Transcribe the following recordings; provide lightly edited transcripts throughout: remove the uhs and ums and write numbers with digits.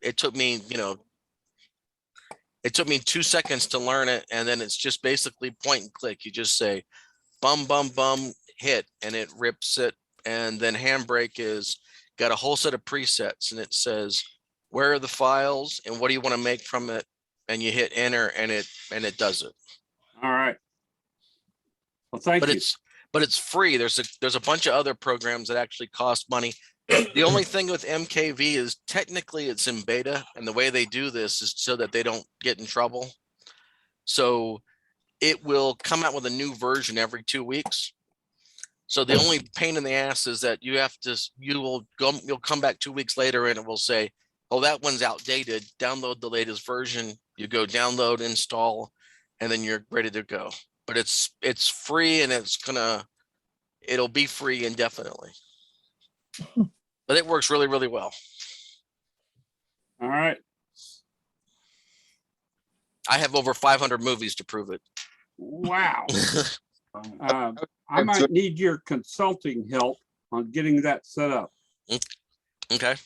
it took me, it took me 2 seconds to learn it. And then it's just basically point and click. You just say bum, bum, bum, hit, and it rips it. And then handbrake is got a whole set of presets, and it says, where are the files and what do you want to make from it? And you hit enter and it does it. All right. Well, thank you. But it's free. There's a bunch of other programs that actually cost money. The only thing with MKV is technically it's in beta, and the way they do this is so that they don't get in trouble. So it will come out with a new version every 2 weeks. So the only pain in the ass is that you'll come back 2 weeks later and it will say, oh, that one's outdated. Download the latest version. You go download, install, and then you're ready to go. But it's free, and it'll be free indefinitely. But it works really, really well. All right. I have over 500 movies to prove it. Wow. I might need your consulting help on getting that set up. Okay.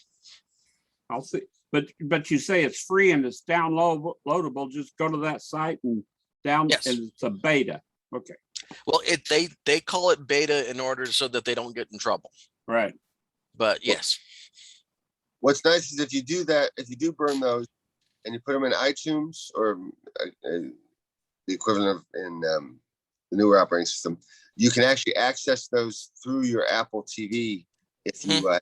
I'll see. But you say it's free and it's downloadable. Just go to that site and Yes. and it's a beta. Okay. Well, they call it beta in order so that they don't get in trouble. Right. But yes. What's nice is if you do that, if you do burn those and you put them in iTunes or the equivalent of in the newer operating system, you can actually access those through your Apple TV if you,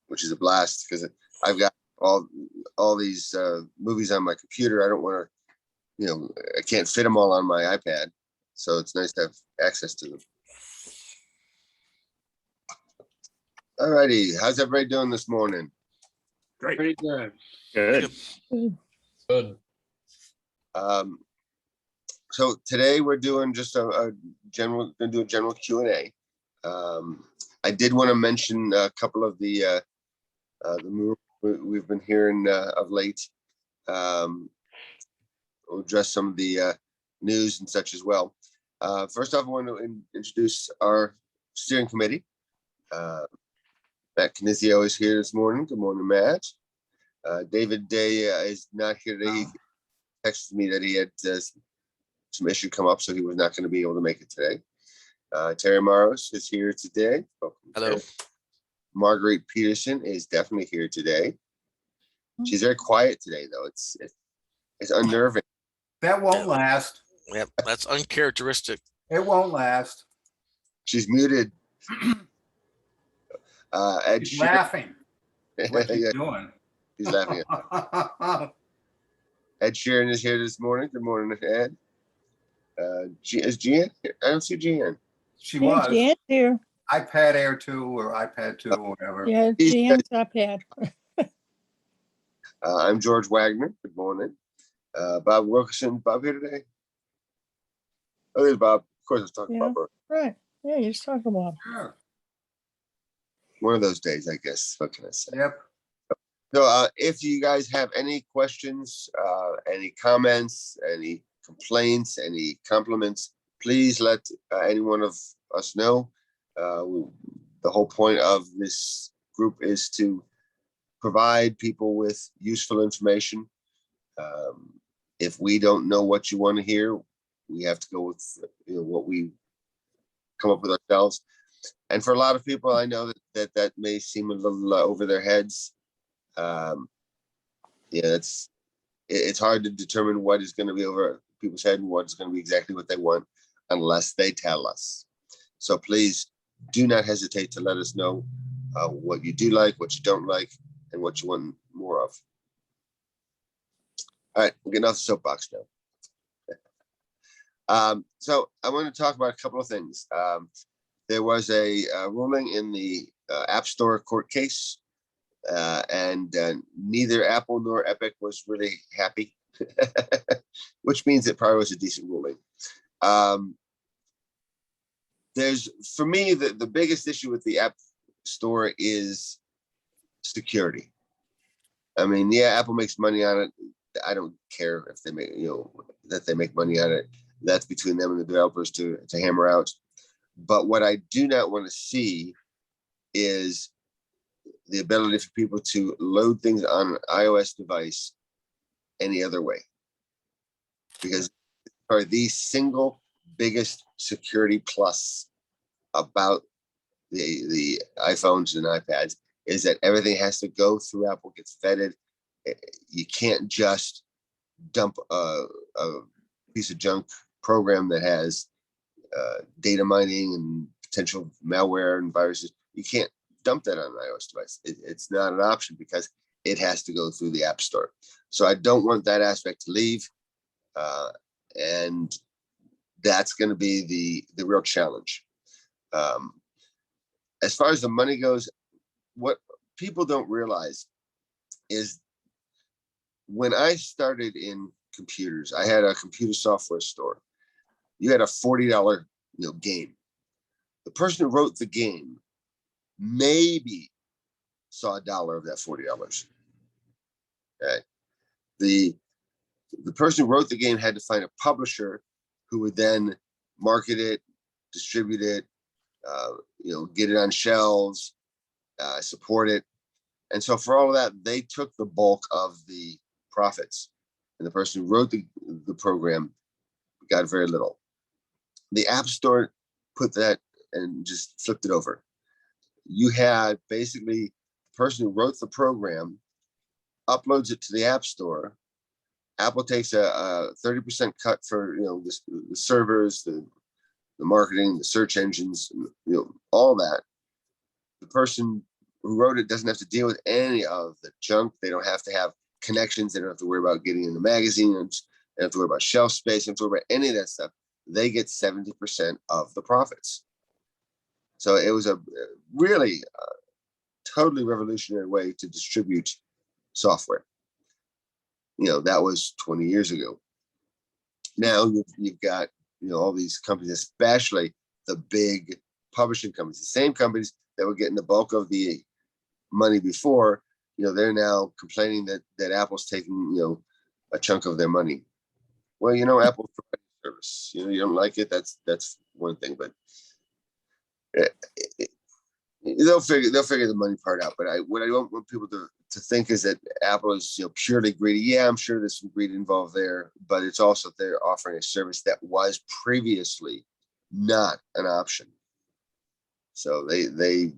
which is a blast because I've got all these movies on my computer. I don't want to, I can't fit them all on my iPad, so it's nice to have access to them. All righty, how's everybody doing this morning? Great. Pretty good. Good. Good. So today we're doing just a general Q&A. I did want to mention a couple of the moves we've been hearing of late. We'll address some of the news and such as well. First off, I want to introduce our steering committee. Matt Canizio is here this morning. Good morning, Matt. David Day is not here today. He texted me that he had some issue come up, so he was not going to be able to make it today. Terry Maros is here today. Welcome, Hello. Terry. Marguerite Peterson is definitely here today. She's very quiet today, though. It's unnerving. That won't last. Yep, that's uncharacteristic. It won't last. She's muted. Ed She's Sheeran. laughing. What you Yeah, doing? he's laughing. Ed Sheeran is here this morning. Good morning, Ed. Is Gian here? I don't see Gian. She was. Jan's here. iPad Air 2 or iPad 2 or whatever. Yeah, Jan's iPad. I'm George Wagner. Good morning. Bob Wilkerson. Bob here today? Oh, there's Bob. Of course, I was talking about Bob. Right. Yeah, you just talk about. Sure. One of those days, I guess. What can I say? Yep. So if you guys have any questions, any comments, any complaints, any compliments, please let any one of us know. The whole point of this group is to provide people with useful information. If we don't know what you want to hear, we have to go with what we come up with ourselves. And for a lot of people, I know that may seem a little over their heads. It's hard to determine what is going to be over people's head and what's going to be exactly what they want unless they tell us. So please do not hesitate to let us know what you do like, what you don't like, and what you want more of. All right, we're getting off the soapbox now. So I want to talk about a couple of things. There was a ruling in the App Store court case, and neither Apple nor Epic was really happy, which means it probably was a decent ruling. For me, the biggest issue with the App Store is security. I mean, yeah, Apple makes money on it. I don't care if they make, that they make money on it. That's between them and the developers to hammer out. But what I do not want to see is the ability for people to load things on an iOS device any other way. Because are the single biggest security plus about the iPhones and iPads is that everything has to go through Apple, gets vetted. You can't just dump a piece of junk program that has data mining and potential malware and viruses. You can't dump that on an iOS device. It's not an option because it has to go through the App Store. So I don't want that aspect to leave. And that's going to be the real challenge. As far as the money goes, what people don't realize is when I started in computers, I had a computer software store. You had a $40 game. The person who wrote the game maybe saw $1 of that $40. Okay. The person who wrote the game had to find a publisher who would then market it, distribute it, get it on shelves, support it. And so for all of that, they took the bulk of the profits. And the person who wrote the program got very little. The App Store put that and just flipped it over. You had basically the person who wrote the program uploads it to the App Store. Apple takes a 30% cut for the servers, the marketing, the search engines, all that. The person who wrote it doesn't have to deal with any of the junk. They don't have to have connections. They don't have to worry about getting in the magazine. They don't have to worry about shelf space. They don't have to worry about any of that stuff. They get 70% of the profits. So it was a really totally revolutionary way to distribute software. That was 20 years ago. Now you've got all these companies, especially the big publishing companies, the same companies that were getting the bulk of the money before. They're now complaining that Apple's taking a chunk of their money. Well, Apple's providing service. You don't like it. That's one thing, but they'll figure the money part out. But what I don't want people to think is that Apple is purely greedy. Yeah, I'm sure there's some greed involved there, but it's also they're offering a service that was previously not an option. So they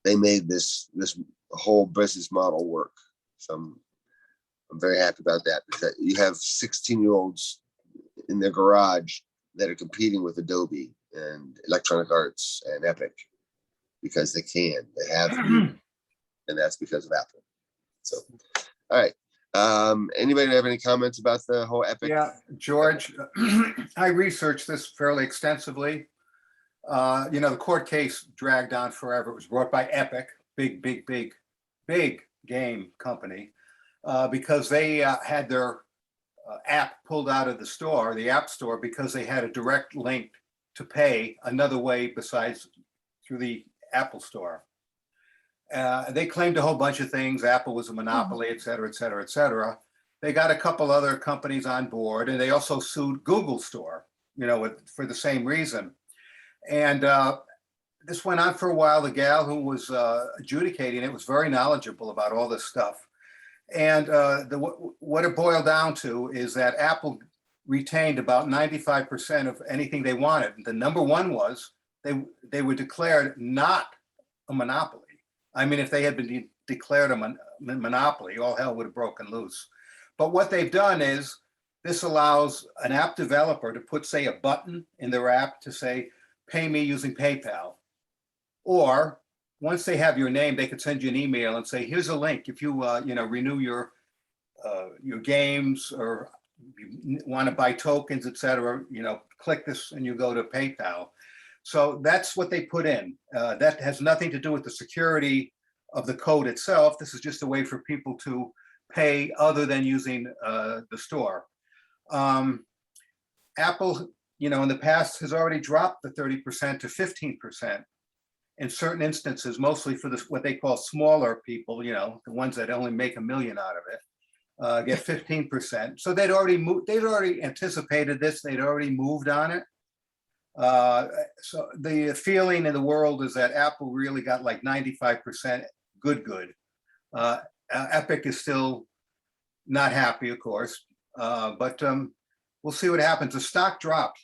made this whole business model work. So I'm very happy about that, because you have 16-year-olds in their garage that are competing with Adobe and Electronic Arts and Epic because they can. They have, and that's because of Apple. So, all right. Anybody have any comments about the whole Epic? Yeah, George, I researched this fairly extensively. The court case dragged on forever. It was brought by Epic, big game company, because they had their app pulled out of the store, the App Store, because they had a direct link to pay another way besides through the Apple Store. They claimed a whole bunch of things. Apple was a monopoly, et cetera, et cetera, et cetera. They got a couple other companies on board, and they also sued Google Store, for the same reason. And this went on for a while. The gal who was adjudicating it was very knowledgeable about all this stuff. And what it boiled down to is that Apple retained about 95% of anything they wanted. The number one was they were declared not a monopoly. I mean, if they had been declared a monopoly, all hell would have broken loose. But what they've done is this allows an app developer to put, say, a button in their app to say, pay me using PayPal. Or once they have your name, they could send you an email and say, here's a link. If you, renew your games, or you want to buy tokens, et cetera, click this and you go to PayPal. So that's what they put in. That has nothing to do with the security of the code itself. This is just a way for people to pay other than using the store. Apple, in the past has already dropped the 30% to 15% in certain instances, mostly for what they call smaller people, the ones that only make $1 million out of it, get 15%. So they'd already anticipated this. They'd already moved on it. So the feeling in the world is that Apple really got like 95% good. Epic is still not happy, of course, but we'll see what happens. The stock dropped.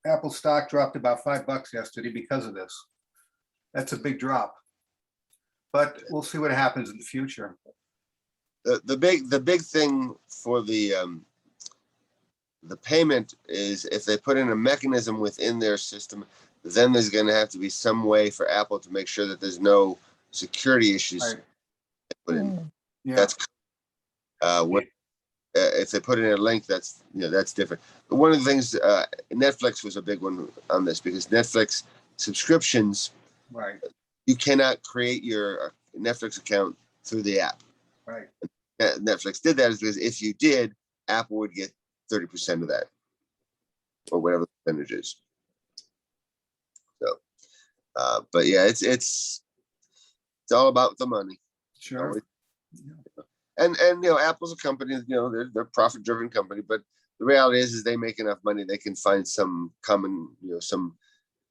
Apple stock dropped about $5 yesterday because of this. That's a big drop. But we'll see what happens in the future. The big thing for the payment is if they put in a mechanism within their system, then there's going to have to be some way for Apple to make sure that there's no security issues Right. put in. Mm. Yeah. That's if they put in a link, that's that's different. But one of the things, Netflix was a big one on this because Netflix subscriptions, Right. you cannot create your Netflix account through the app. Right. Netflix did that is because if you did, Apple would get 30% of that, or whatever the percentage is. So, but yeah, it's all about the money. Sure. And Apple's a company, they're a profit driven company, but the reality is they make enough money, they can find some common, some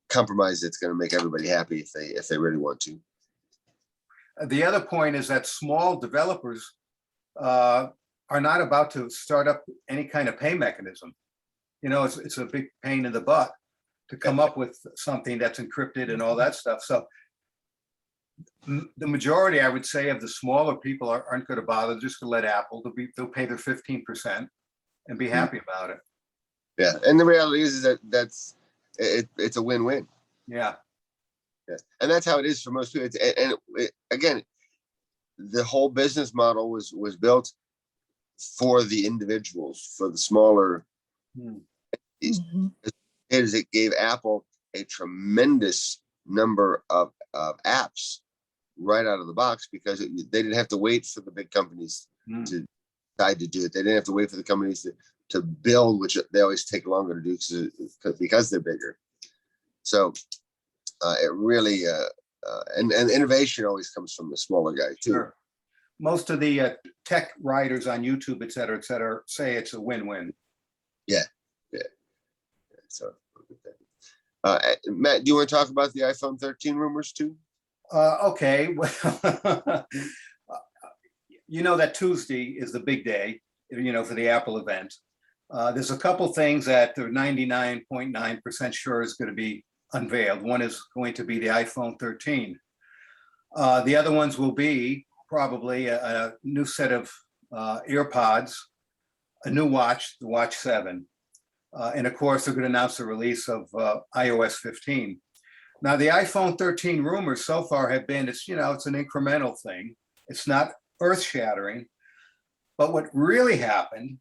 compromise that's going to make everybody happy if they really want to. The other point is that small developers are not about to start up any kind of pay mechanism. It's a big pain in the butt to come up with something that's encrypted and all that stuff. So the majority, I would say, of the smaller people aren't going to bother. Just to let Apple, they'll pay their 15% and be happy about it. Yeah, and the reality is that it's a win-win. Yeah. Yeah, and that's how it is for most people. Again, the whole business model was built for the individuals, for the smaller. Mhm. It gave Apple a tremendous number of apps right out of the box because they didn't have to wait for the big companies to decide to do it. They didn't have to wait for the companies to build, which they always take longer to do because they're bigger. So it really and innovation always comes from the smaller guy too. Sure. Most of the tech writers on YouTube, et cetera, say it's a win-win. Yeah. So, Matt, do you want to talk about the iPhone 13 rumors too? Okay. Well, that Tuesday is the big day, for the Apple event. There's a couple things that they're 99.9% sure is going to be unveiled. One is going to be the iPhone 13. The other ones will be probably a new set of AirPods, a new watch, the Watch 7. And of course, they're going to announce the release of iOS 15. Now, the iPhone 13 rumors so far have been, it's an incremental thing. It's not earth-shattering. But what really happened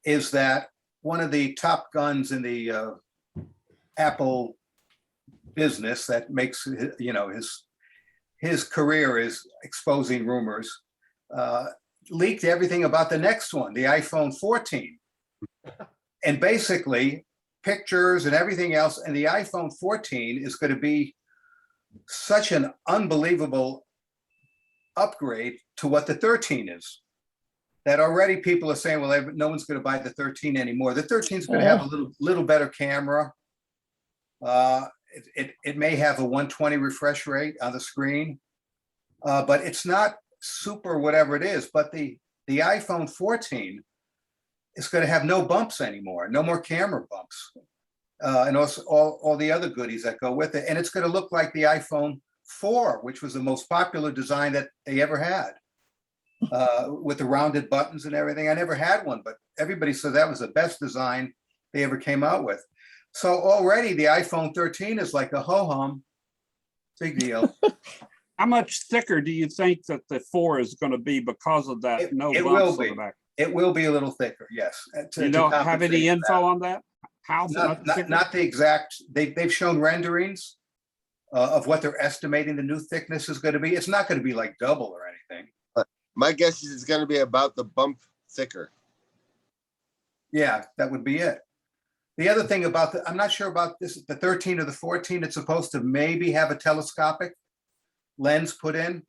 is that one of the top guns in the Apple business that makes, his career is exposing rumors, leaked everything about the next one, the iPhone 14. And basically, pictures and everything else, and the iPhone 14 is going to be such an unbelievable upgrade to what the 13 is, that already people are saying, well, no one's going to buy the 13 anymore. The 13 is going to have a little better camera. It may have a 120 refresh rate on the screen, but it's not super whatever it is. But the iPhone 14 is going to have no bumps anymore, no more camera bumps, and also all the other goodies that go with it. And it's going to look like the iPhone 4, which was the most popular design that they ever had, with the rounded buttons and everything. I never had one, but everybody said that was the best design they ever came out with. So already the iPhone 13 is like a ho-hum. Big deal. How much thicker do you think that the 4 is going to be because of that? It Bumps will on be. the back. It will be a little thicker, yes. You don't have any info on that? How Not the exact, they've shown renderings of what they're estimating the new thickness is going to be. It's not going to be like double or anything. My guess is it's going to be about the bump thicker. Yeah, that would be it. The other thing about I'm not sure about this, the 13 or the 14, it's supposed to maybe have a telescopic lens put in.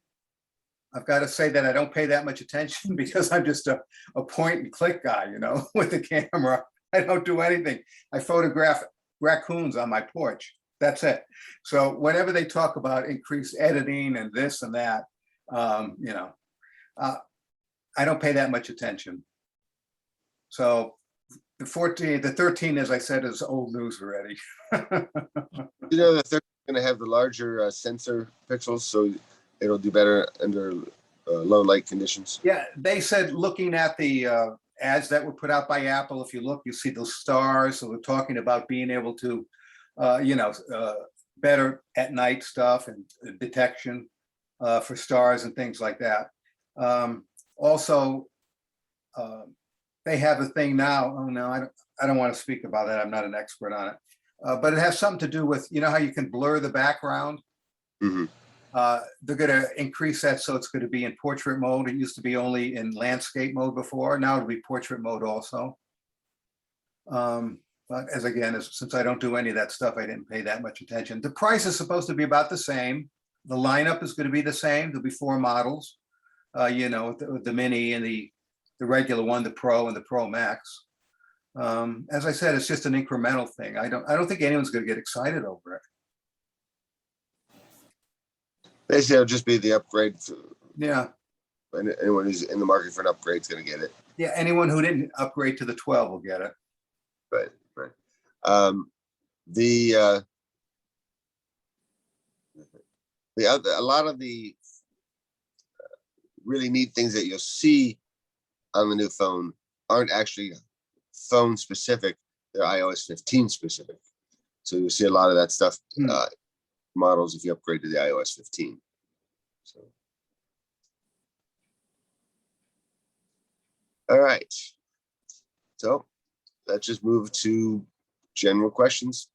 I've got to say that I don't pay that much attention because I'm just a point and click guy, with the camera. I don't do anything. I photograph raccoons on my porch. That's it. So whenever they talk about increased editing and this and that, You know, I don't pay that much attention. So the 13, as I said, is old news already. You know, the third is going to have the larger sensor pixels, so it'll do better under low light conditions. Yeah, they said looking at the ads that were put out by Apple, if you look, you see those stars. So we're talking about being able to, better at night stuff and detection for stars and things like that. Also, they have a thing now. Oh no, I don't want to speak about that. I'm not an expert on it, but it has something to do with, you know how you can blur the background. Mm-hmm. They're going to increase that, so it's going to be in portrait mode. It used to be only in landscape mode before. Now it'll be portrait mode also. But since I don't do any of that stuff, I didn't pay that much attention. The price is supposed to be about the same. The lineup is going to be the same. There'll be 4 models. The Mini and the regular one, the Pro and the Pro Max. As I said, it's just an incremental thing. I don't think anyone's going to get excited over it. Basically, it'll just be the upgrade. Yeah. Anyone who's in the market for an upgrade is going to get it. Yeah, anyone who didn't upgrade to the 12 will get it. Right. A lot of the really neat things that you'll see on the new phone aren't actually phone specific. They're iOS 15 specific. So you'll see a lot of that stuff models if you upgrade to the iOS 15. So. All right. So let's just move to general questions.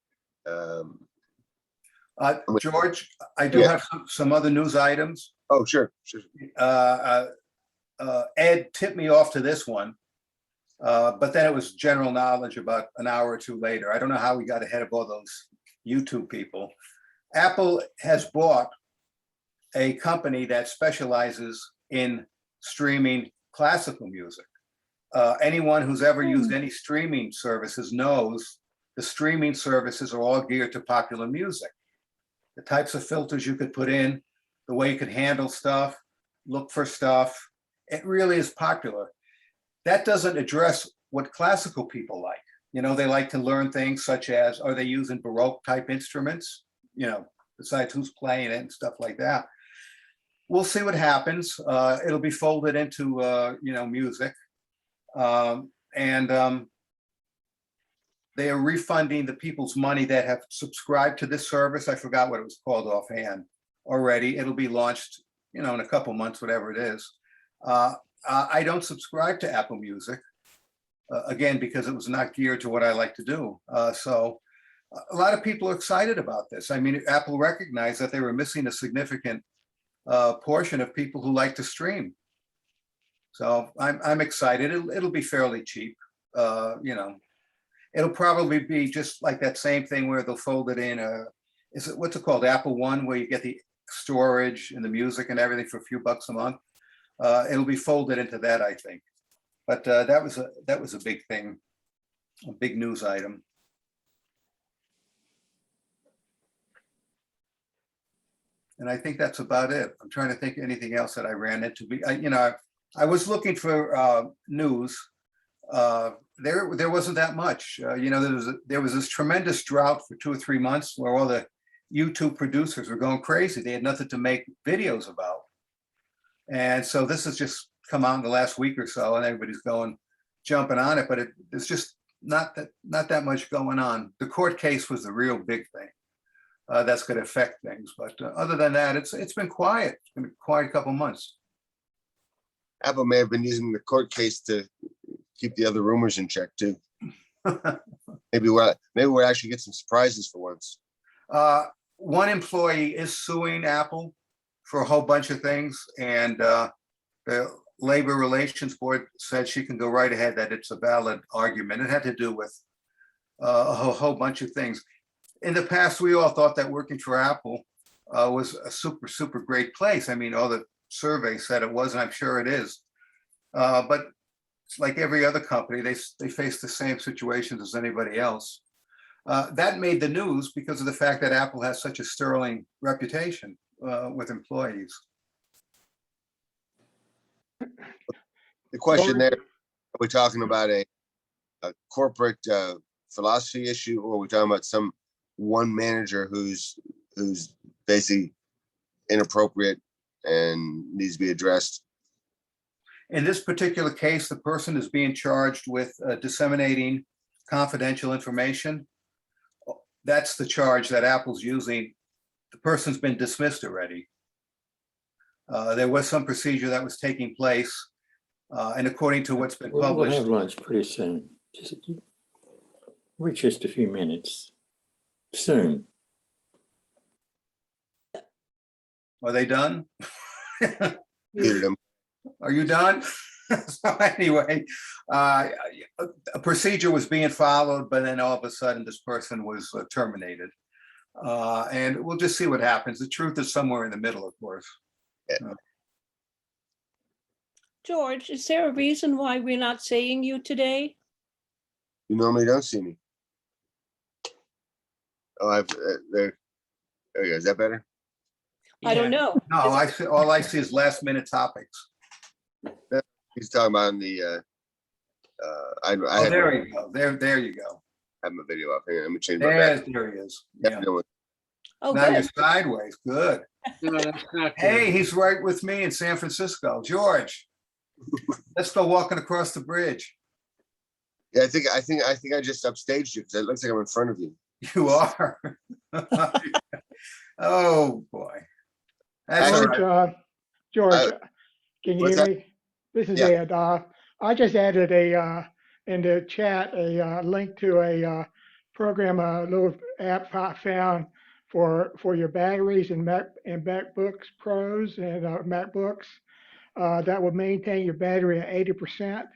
George, I do have some other news items. Oh, sure. Ed tipped me off to this one, but then it was general knowledge about an hour or two later. I don't know how we got ahead of all those YouTube people. Apple has bought a company that specializes in streaming classical music. Anyone who's ever used any streaming services knows the streaming services are all geared to popular music. The types of filters you could put in, the way you could handle stuff, look for stuff, it really is popular. That doesn't address what classical people like. They like to learn things such as, are they using Baroque type instruments? Besides who's playing it and stuff like that. We'll see what happens. It'll be folded into, music. They are refunding the people's money that have subscribed to this service. I forgot what it was called offhand already. It'll be launched, in a couple months, whatever it is. I don't subscribe to Apple Music, again, because it was not geared to what I like to do. So a lot of people are excited about this. I mean, Apple recognized that they were missing a significant portion of people who like to stream. So I'm excited. It'll be fairly cheap. It'll probably be just like that same thing where they'll fold it in. What's it called? Apple One, where you get the storage and the music and everything for a few bucks a month. It'll be folded into that, I think. But that was a big thing, a big news item. And I think that's about it. I'm trying to think of anything else that I ran into. I was looking for news. There wasn't that much. There was this tremendous drought for 2 or 3 months where all the YouTube producers were going crazy. They had nothing to make videos about. And so this has just come out in the last week or so, and everybody's jumping on it, but it's just not that much going on. The court case was the real big thing. That's going to affect things. But other than that, it's been quiet. It's been a quiet couple months. Apple may have been using the court case to keep the other rumors in check too. Maybe we'll actually get some surprises for once. One employee is suing Apple for a whole bunch of things, and the Labor Relations Board said she can go right ahead, that it's a valid argument. It had to do with a whole bunch of things. In the past, we all thought that working for Apple was a super, super great place. I mean, all the surveys said it was, and I'm sure it is. But it's like every other company, they face the same situations as anybody else. That made the news because of the fact that Apple has such a sterling reputation with employees. The question there, are we talking about a corporate philosophy issue, or are we talking about some one manager who's basically inappropriate and needs to be addressed? In this particular case, the person is being charged with disseminating confidential information. That's the charge that Apple's using. The person's been dismissed already. There was some procedure that was taking place, and according to what's been We'll published. have lunch pretty soon. We're just a few minutes. Soon. Are they done? Muted him. Are you done? So anyway, a procedure was being followed, but then all of a sudden this person was terminated. And we'll just see what happens. The truth is somewhere in the middle, of course. George, is there a reason why we're not seeing you today? You normally don't see me. Oh, I've there you go. Is that better? I don't know. No, all I see is last minute topics. He's talking about in the I Oh, had there you go. There you go. have my video up here. Let me change my back. There he is. Yeah, Yeah. no, Oh, Now you're good. sideways. Good. No, that's not Hey, good. he's right with me in San Francisco. George, let's go walking across the bridge. yeah, I think I just upstaged you because it looks like I'm in front of you. You are. Oh, boy. That's all Actually, right. George, Uh, can you what's hear that? me? This is Yeah. Ed. I just added in the chat, a link to a program, a little app I found for your batteries and MacBooks Pros and MacBooks that will maintain your battery at 80%.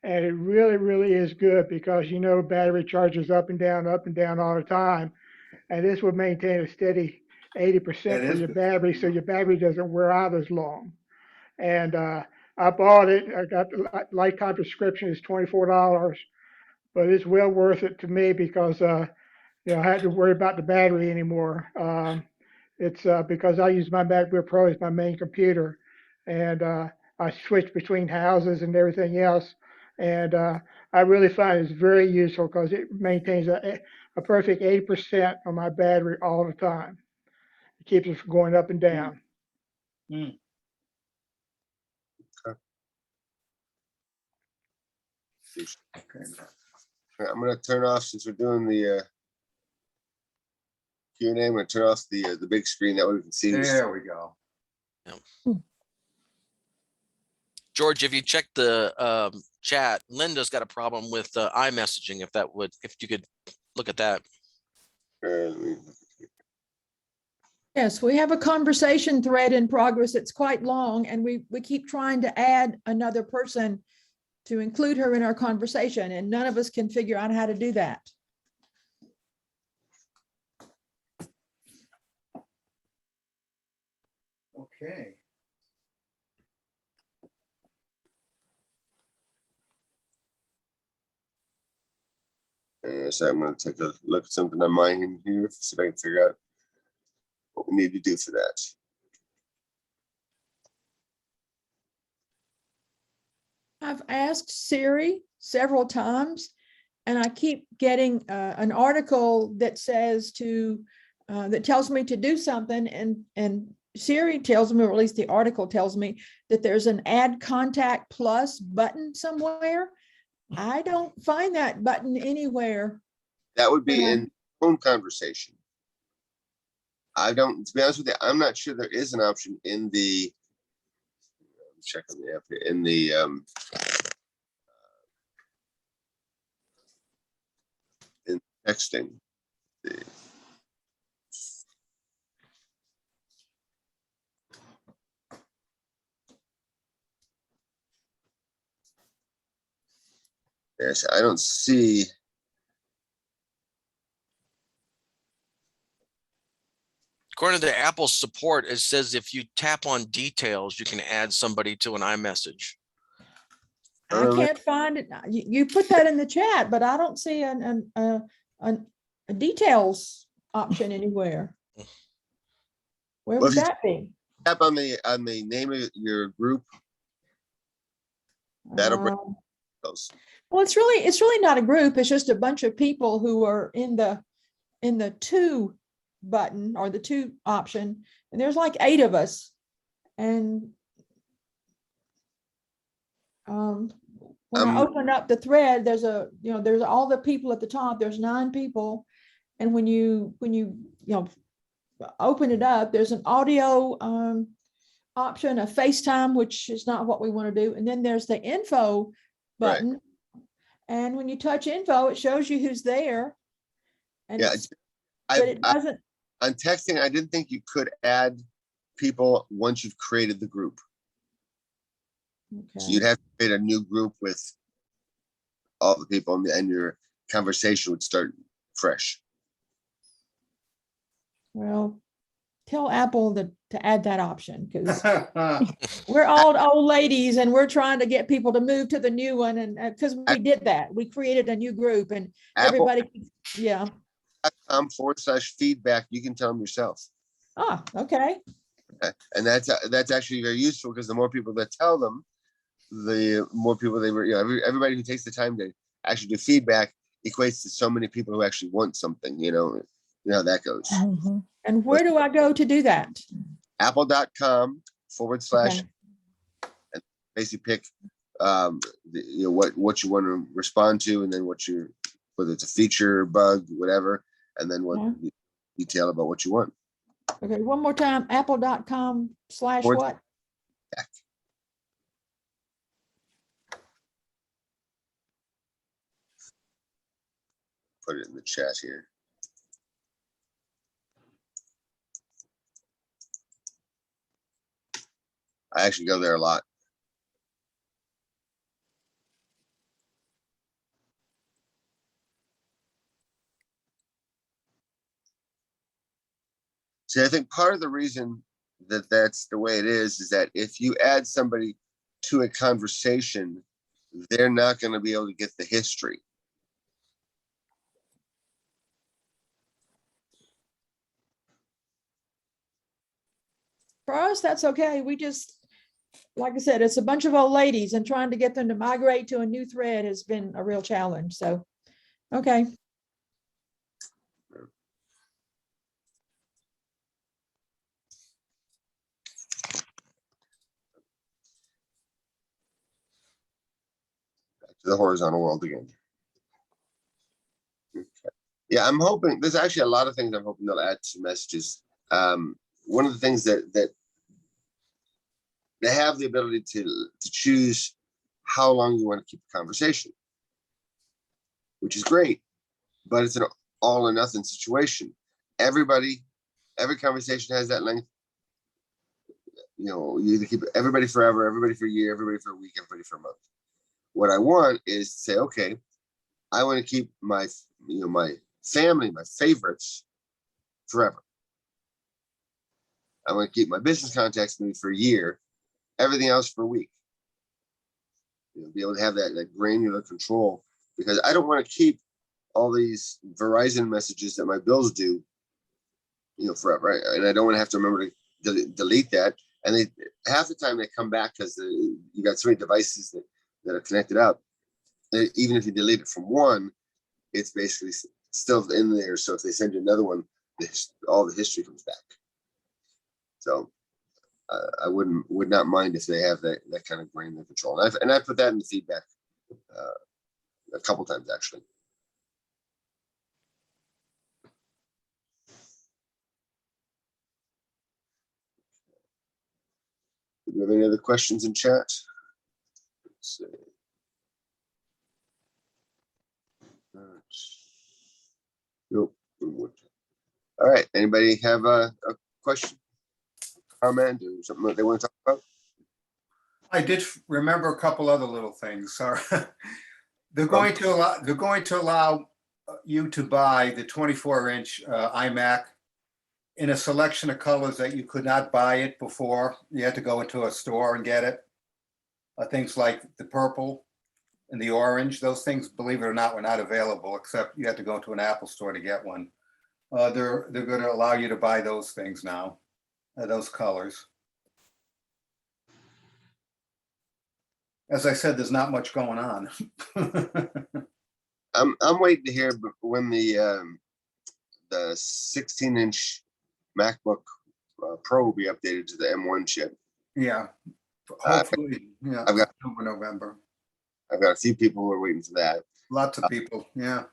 And it really, really is good because, battery charges up and down all the time. And this will maintain a steady 80% That for is your good. battery, so your battery doesn't wear out as long. And I bought it. I got the lifetime subscription is $24, but it's well worth it to me because I had to worry about the battery anymore. It's because I use my MacBook Pro as my main computer, and I switch between houses and everything else. And I really find it's very useful because it maintains a perfect 80% on my battery all the time. It keeps it from going up and down. Okay. I'm gonna turn off since we're doing the Q&A. I'm gonna turn off the big screen that way we can see. this. There we go. George, if you check the chat, Linda's got a problem with iMessaging. If you could look at that. Let me- Yes, we have a conversation thread in progress. It's quite long, and we keep trying to add another person to include her in our conversation, and none of us can figure out how to do that. Okay. So I'm gonna take a look at something on my end here, see if I can figure out what we need to do for that. I've asked Siri several times, and I keep getting an article that says that tells me to do something, and Siri tells me, or at least the article tells me, that there's an add contact plus button somewhere. I don't find that button anywhere. That would be Yeah. in phone conversation. I don't, to be honest with you, I'm not sure there is an option in the, check on the app here, in the in texting. Yes, I don't see. According to Apple's support, it says if you tap on details, you can add somebody to an iMessage. I can't find it. You put that in the chat, but I don't see a details option anywhere. Where Well, would if you that be? Tap on the name of your group. That'll bring Um, those. Well, it's really not a group. It's just a bunch of people who are in the two button or the two option. And there's like 8 of us. And when I open up the thread, there's all the people at the top, there's 9 people. And when you open it up, there's an audio option, a FaceTime, which is not what we want to do. And then there's the info Right. button. And when you touch info, it shows you who's there. And Yeah. but it doesn't. On texting, I didn't think you could add people once you've created the group. So Okay. you'd have to create a new group with all the people and your conversation would start fresh. Well, tell Apple to add that option because we're all old ladies and we're trying to get people to move to the new one. And because we did that, we created a new group and everybody, yeah. Apple.com/feedback, you can tell them yourself. Ah, okay. And that's actually very useful because the more people that tell them, the more people they were, everybody who takes the time to actually do feedback equates to so many people who actually want something, you know how that goes. And where do I go to do that? Apple.com/ Okay. and basically pick what you want to respond to, and then whether it's a feature, bug, whatever, and then what detail about what you want. Okay, one more time, apple.com/ Forward- what? Put it in the chat here. I actually go there a lot. See, I think part of the reason that that's the way it is that if you add somebody to a conversation, they're not going to be able to get the history. For us, that's okay. We just, like I said, it's a bunch of old ladies and trying to get them to migrate to a new thread has been a real challenge. So, okay. Back to the horizontal world again. Okay. Yeah, I'm hoping there's actually a lot of things I'm hoping they'll add to messages. One of the things that they have the ability to choose how long you want to keep the conversation, which is great, but it's an all or nothing situation. Every conversation has that length. You either keep everybody forever, everybody for a year, everybody for a week, everybody for a month. What I want is to say, okay, I want to keep my family, my favorites forever. I want to keep my business contacts maybe for a year, everything else for a week. Be able to have that granular control, because I don't want to keep all these Verizon messages that my bills do, forever. Right? And I don't want to have to remember to delete that. And half the time they come back because you got so many devices that are connected up. Even if you delete it from one, it's basically still in there. So if they send you another one, all the history comes back. So I would not mind if they have that kind of granular control. And I put that in the feedback a couple times actually. Do you have any other questions in chat? Let's see. Nope. All right. Anybody have a question, comment, or something that they want to talk about? I did remember a couple other little things. Sorry. They're going to allow you to buy the 24-inch iMac in a selection of colors that you could not buy it before. You had to go into a store and get it. Things like the purple and the orange, those things, believe it or not, were not available, except you had to go to an Apple store to get one. They're going to allow you to buy those things now, those colors. as I said, there's not much going on. I'm waiting to hear when the 16-inch MacBook Pro will be updated to the M1 chip. Yeah, hopefully, yeah, I've got- October, November. I've got a few people who are waiting for that. Lots of people, yeah.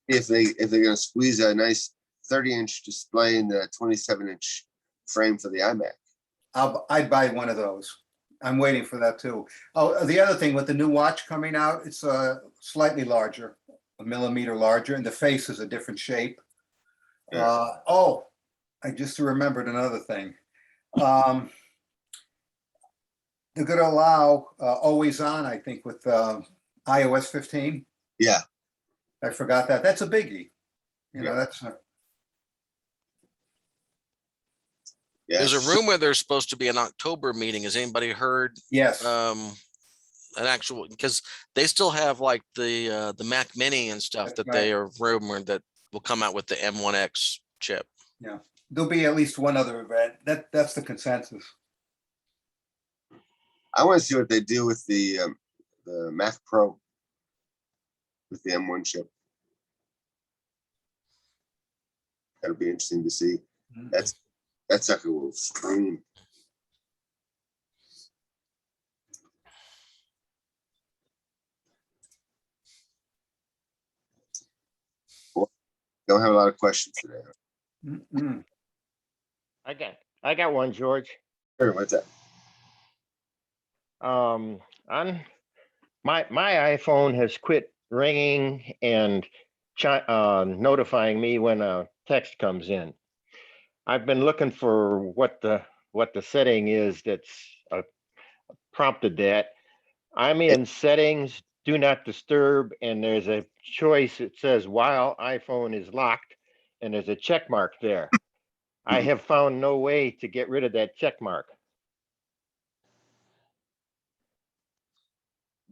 If they're gonna squeeze a nice 30-inch display in the 27-inch frame for the iMac. I'd buy one of those. I'm waiting for that too. Oh, the other thing with the new watch coming out, it's slightly larger, a millimeter larger, and the face is a different shape. Yeah. Oh, I just remembered another thing. They're going to allow always on, I think, with iOS 15. Yeah, I forgot that. That's a biggie. You know, Yeah. that's yeah. There's a rumor there's supposed to be an October meeting. Has anybody heard yes. an actual, because they still have like the Mac Mini and stuff That's that right. they are rumored that will come out with the M1X chip. There'll be at least one other event. That's the consensus. I want to see what they do with the Mac Pro with the M1 chip. That'll be interesting to see. That sucker will scream. Don't have a lot of questions today. Mm-mm. I got one, George. Sure, what's that? On my iPhone has quit ringing and notifying me when a text comes in. I've been looking for what the setting is that's prompted that. I'm in settings, do not disturb, and there's a choice. It says while iPhone is locked, and there's a check mark there. I have found no way to get rid of that check mark.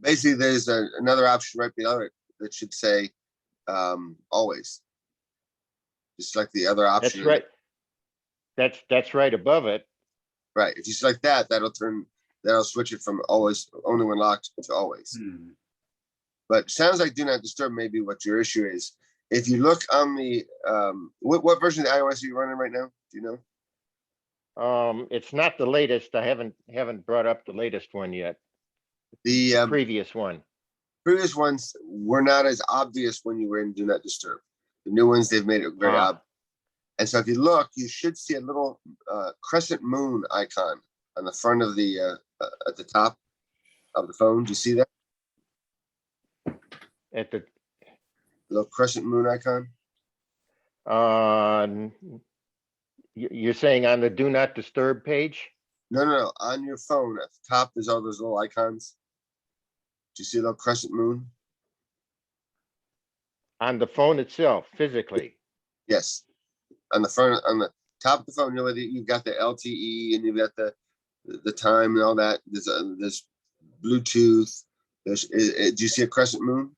Basically, there's another option right below it that should say always. Just like the other That's option. right. That's right above it. Right. If you select that, that'll switch it from always only when locked to always. But it sounds like do not disturb may be what your issue is. If you look on the what version of the iOS are you running right now? Do you know? It's not the latest. I haven't brought up the latest one yet. The Previous one. previous ones were not as obvious when you were in do not disturb. The new ones, they've made it very obvious. And so if you look, you should see a little crescent moon icon on the front of the at the top of the phone. Do you see that? At the Little crescent moon icon? you're saying on the do not disturb page? No. On your phone at the top, there's all those little icons. Do you see a little crescent moon? On the phone itself, physically. Yes. On the front, on the top of the phone, you've got the LTE and you've got the time and all that. There's Bluetooth. Do you see a crescent moon?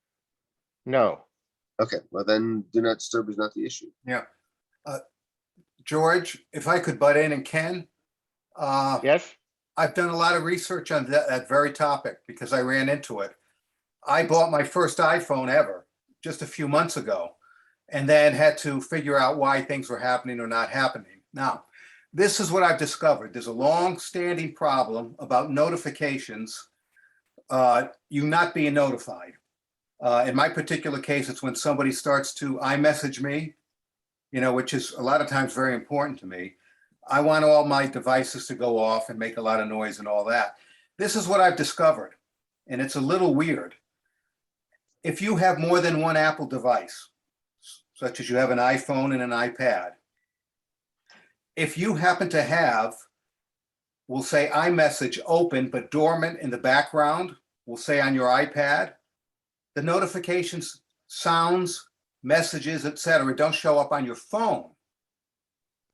No. Okay, well then do not disturb is not the issue. Yeah. George, if I could butt in, and Ken, Yes. I've done a lot of research on that very topic because I ran into it. I bought my first iPhone ever just a few months ago, and then had to figure out why things were happening or not happening. Now, this is what I've discovered. There's a long-standing problem about notifications, you not being notified. In my particular case, it's when somebody starts to iMessage me, which is a lot of times very important to me. I want all my devices to go off and make a lot of noise and all that. This is what I've discovered, and it's a little weird. If you have more than one Apple device, such as you have an iPhone and an iPad, if you happen to have, we'll say iMessage open but dormant in the background, we'll say on your iPad, the notifications, sounds, messages, etc., don't show up on your phone.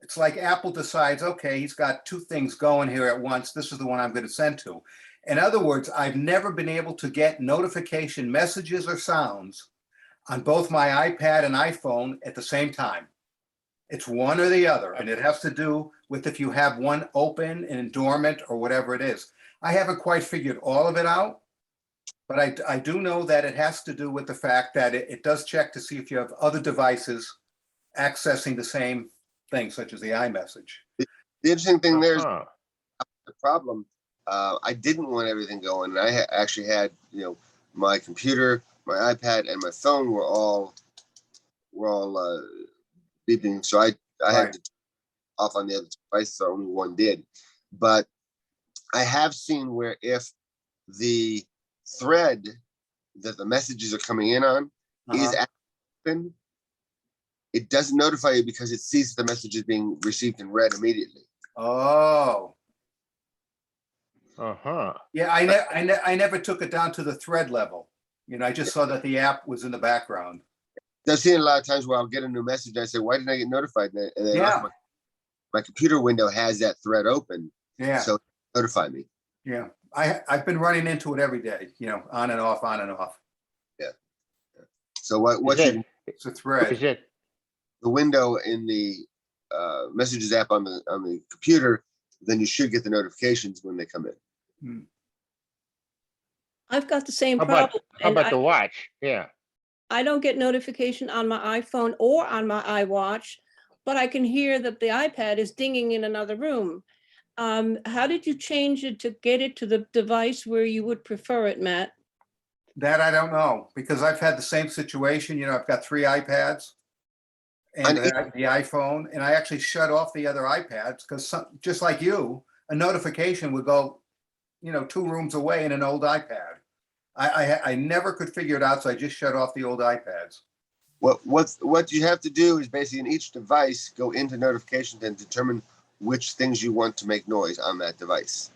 It's like Apple decides, okay, he's got two things going here at once. This is the one I'm going to send to. In other words, I've never been able to get notification messages or sounds on both my iPad and iPhone at the same time. It's one or the other, and it has to do with if you have one open and dormant or whatever it is. I haven't quite figured all of it out, But I do know that it has to do with the fact that it does check to see if you have other devices accessing the same thing, such as the iMessage. The interesting thing there is Uh-huh. the problem. I didn't want everything going. And I actually had, my computer, my iPad, and my phone were all beeping. So I Right. had to off on the other device, so only one did. But I have seen where if the thread that the messages are coming in on is Uh-huh. open, it doesn't notify you because it sees the message is being received and read immediately. Oh, Uh-huh. yeah, I never took it down to the thread level. I just saw that the app was in the background. I've seen a lot of times where I'll get a new message and I say, why didn't I get notified? And then Yeah. my computer window has that thread open, Yeah, so notify me. yeah. I've been running into it every day, on and off, on and off. So what Is you it, can, It's a thread. is it, the window in the messages app on the computer, then you should get the notifications when they come in. I've got the same how about, problem. how and about the watch? Yeah. I don't get notification on my iPhone or on my iWatch, but I can hear that the iPad is dinging in another room. How did you change it to get it to the device where you would prefer it, Matt? That I don't know, because I've had the same situation. I've got 3 iPads and On the iPhone, and I actually shut off the other iPads because just like you, a notification would go, 2 rooms away in an old iPad. I never could figure it out, so I just shut off the old iPads. What you have to do is basically in each device go into notifications and determine which things you want to make noise on that device.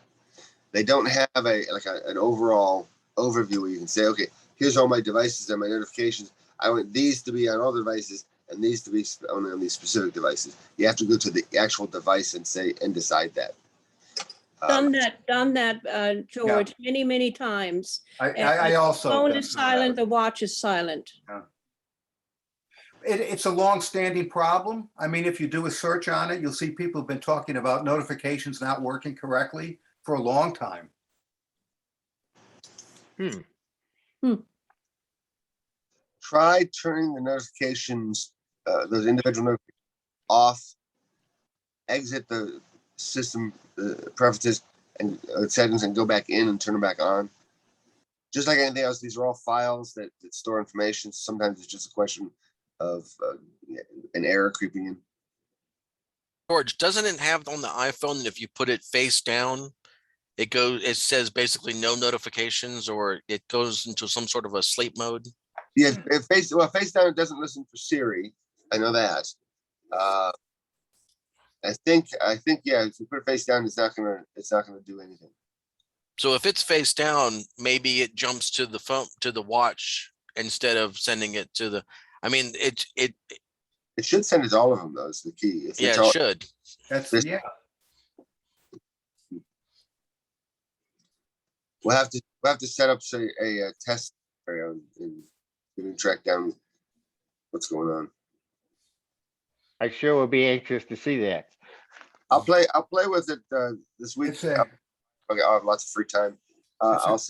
They don't have an overall overview where you can say, okay, here's all my devices and my notifications. I want these to be on all devices and these to be only on these specific devices. You have to go to the actual device and decide that. Done that, George, many, many times. I also. Phone done is some of that. silent, the watch is silent. It's a long-standing problem. I mean, if you do a search on it, you'll see people have been talking about notifications not working correctly for a long time. Try turning the notifications, those individual notifications off, exit the system preferences and settings and go back in and turn them back on. Just like anything else, these are all files that store information. Sometimes it's just a question of an error creeping in. George, doesn't it have on the iPhone that if you put it face down, it says basically no notifications, or it goes into some sort of a sleep mode? Yeah, face down, it doesn't listen for Siri. I know that. I think yeah, if you put it face down, it's not gonna do anything. So if it's face down, maybe it jumps to the phone, to the watch, instead of sending it to the, I mean, it should send it to all of them though, is the key. If yeah, it's it all, should. That's, yeah. we'll have to set up say a test area and track down what's going on. I sure will be anxious to see that. I'll play with it this week. It's a I'll have lots of free time. It's a I'll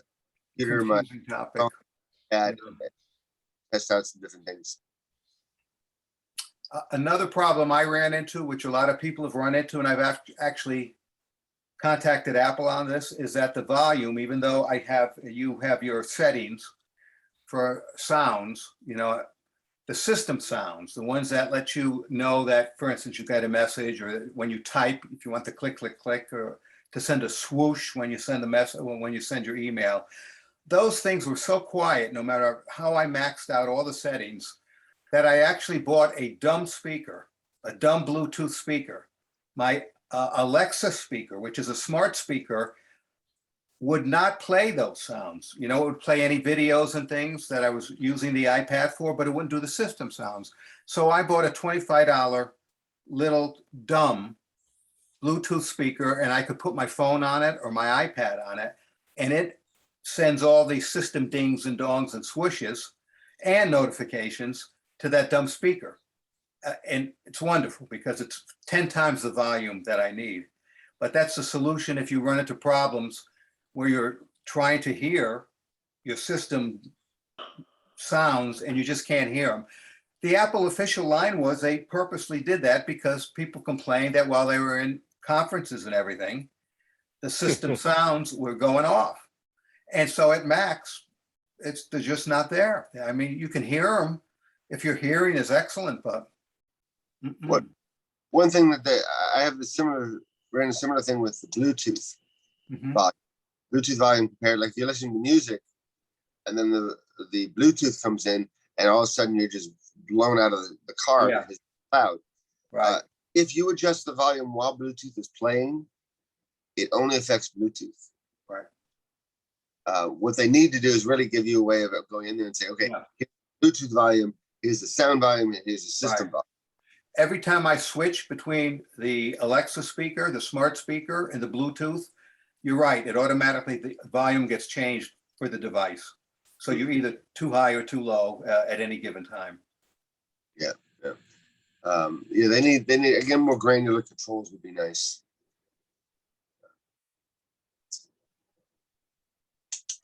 computer my confusing topic. pad, test out some different things. Another problem I ran into, which a lot of people have run into, and I've actually contacted Apple on this, is that the volume, even though you have your settings for sounds, the system sounds, the ones that let you know that, for instance, you got a message, or when you type, if you want to click, click, click, or to send a swoosh when you send a message, when you send your email. Those things were so quiet, no matter how I maxed out all the settings, that I actually bought a dumb speaker, a dumb Bluetooth speaker. My Alexa speaker, which is a smart speaker, would not play those sounds. It would play any videos and things that I was using the iPad for, but it wouldn't do the system sounds. So I bought a $25 little dumb Bluetooth speaker, and I could put my phone on it or my iPad on it, and it sends all these system dings and dongs and swooshes and notifications to that dumb speaker. And it's wonderful because it's 10 times the volume that I need. But that's the solution if you run into problems where you're trying to hear your system sounds and you just can't hear them. The Apple official line was they purposely did that because people complained that while they were in conferences and everything, the system sounds were going off. And so at Macs, they're just not there. I mean, you can hear them if your hearing is excellent, but. What? One thing that I have ran a similar thing with the Bluetooth. Bluetooth volume compared, like you're listening to music and then the Bluetooth comes in and all of a sudden you're just blown out of the car because it's loud. Right. If you adjust the volume while Bluetooth is playing, it only affects Bluetooth. Right. What they need to do is really give you a way of going in there and say, okay, here's the Bluetooth volume, here's the sound volume, and here's the system volume. Every time I switch between the Alexa speaker, the smart speaker, and the Bluetooth, you're right, it automatically, the volume gets changed for the device. So you're either too high or too low at any given time. Yeah. They need again, more granular controls would be nice.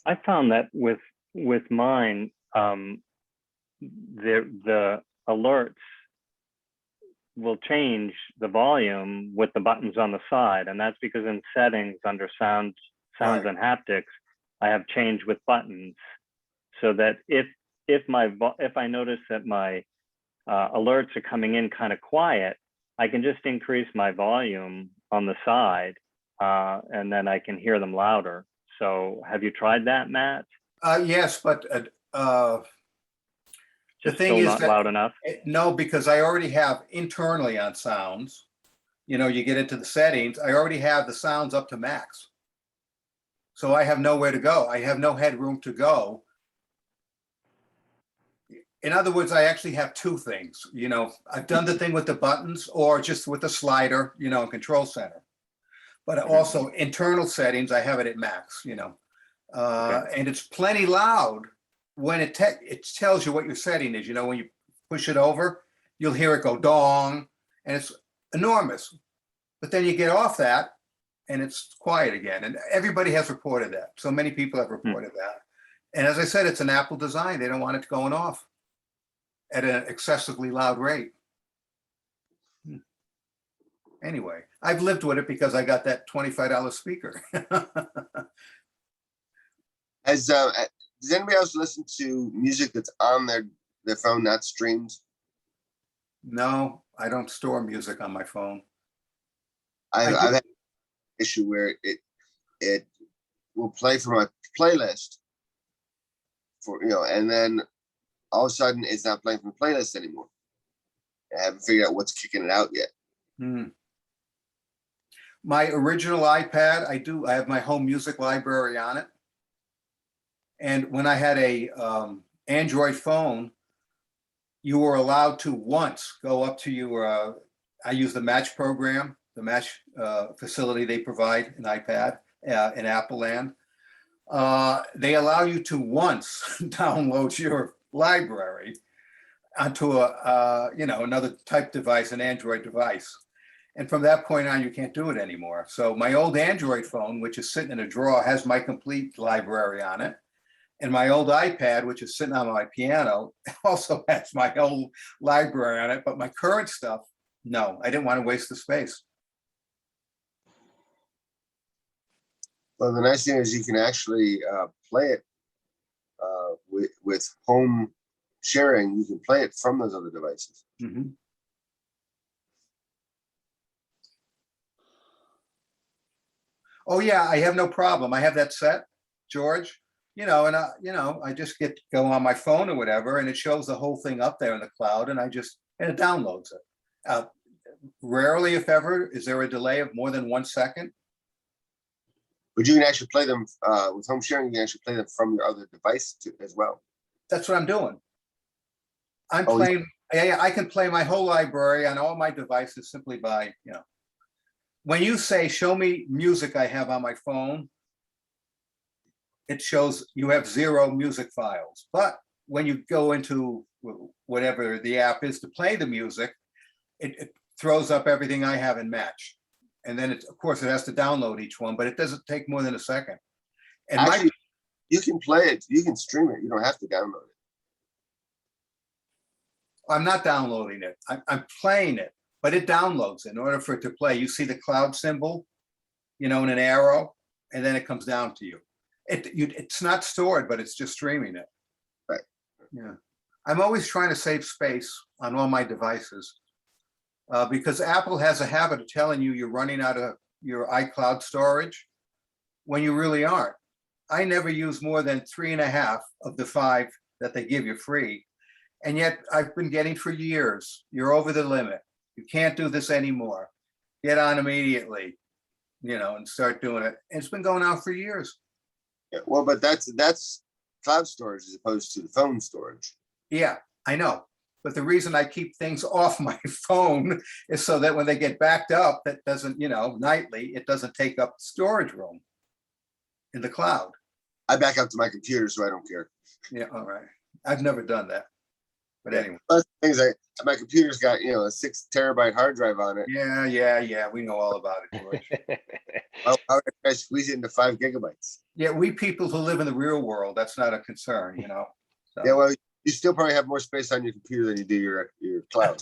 I found that with mine, the alerts will change the volume with the buttons on the side, and that's because in settings under sounds and haptics, I have change with buttons, so that if I notice that my alerts are coming in kind of quiet, I can just increase my volume on the side, and then I can hear them louder. So have you tried that, Matt? Yes, but the thing still is not that, loud enough? No, because I already have internally on sounds, you get into the settings, I already have the sounds up to max. So I have nowhere to go. I have no headroom to go. In other words, I actually have two things. I've done the thing with the buttons or just with the slider, in Control Center. But also internal settings, I have it at max, and it's plenty loud when it tells you what your setting is. When you push it over, you'll hear it go dong, and it's enormous. But then you get off that, and it's quiet again. And everybody has reported that. So many people have reported that. And as I said, it's an Apple design. They don't want it going off at an excessively loud rate. Anyway, I've lived with it because I got that $25 speaker. Does anybody else listen to music that's on their phone, not streamed? No, I don't store music on my phone. I've had an issue where it will play from my playlist and then all of a sudden it's not playing from the playlist anymore. I haven't figured out what's kicking it out yet. My original iPad, I have my home music library on it. And when I had a Android phone, you were allowed to once go up to your, I use the Match program, the Match facility they provide an iPad in Apple land. They allow you to once download your library onto another type device, an Android device. And from that point on, you can't do it anymore. So my old Android phone, which is sitting in a drawer, has my complete library on it. And my old iPad, which is sitting on my piano, also has my whole library on it. But my current stuff, no, I didn't want to waste the space. Well, the nice thing is you can actually play it with home sharing. You can play it from those other devices. Oh yeah, I have no problem. I have that set, George. And I just go on my phone or whatever, and it shows the whole thing up there in the cloud, and it downloads it. Rarely, if ever, is there a delay of more than 1 second. But you can actually play them with home sharing. You can actually play them from your other device too, as well. That's what I'm doing. I'm playing. Yeah, I can play my whole library on all my devices simply by, when you say, show me music I have on my phone, it shows you have 0 music files. But when you go into whatever the app is to play the music, it throws up everything I have in Match. And then, of course, it has to download each one, but it doesn't take more than a second. And Actually, You can play it, you can stream it, you don't have to download it. I'm not downloading it. I'm playing it, but it downloads. In order for it to play, you see the cloud symbol, in an arrow, and then it comes down to you. It's not stored, but it's just streaming it. Right. Yeah. I'm always trying to save space on all my devices because Apple has a habit of telling you you're running out of your iCloud storage when you really aren't. I never use more than 3.5 of the 5 that they give you free. And yet I've been getting for years, you're over the limit. You can't do this anymore. Get on immediately, and start doing it. And it's been going on for years. Yeah, well, but that's cloud storage as opposed to the phone storage. Yeah, I know. But the reason I keep things off my phone is so that when they get backed up, that doesn't, nightly, it doesn't take up storage room in the cloud. I back up to my computer, so I don't care. Yeah, all right. I've never done that. But anyway. Plus, things my computer's got, a 6 terabyte hard drive on it. Yeah. We know all about it, George. How did I squeeze it into 5 gigabytes? Yeah, we people who live in the real world, that's not a concern, So. Yeah, well, you still probably have more space on your computer than you do your cloud.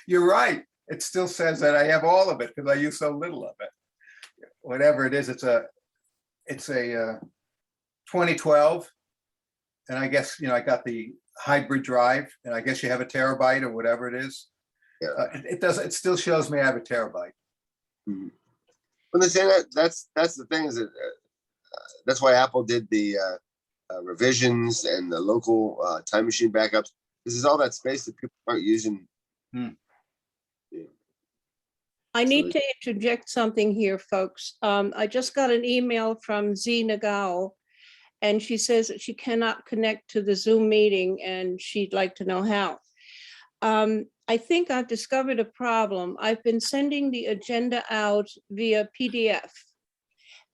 You're right. It still says that I have all of it because I use so little of it. Whatever it is, it's a 2012. And I guess, I got the hybrid drive, and I guess you have a terabyte or whatever it is. Yeah. It still shows me I have a terabyte. Mm-hmm. When they say that's the thing is that that's why Apple did the revisions and the local time machine backups. This is all that space that people aren't using. I need to interject something here, folks. I just got an email from Z Nagao, and she says that she cannot connect to the Zoom meeting and she'd like to know how. I think I've discovered a problem. I've been sending the agenda out via PDF.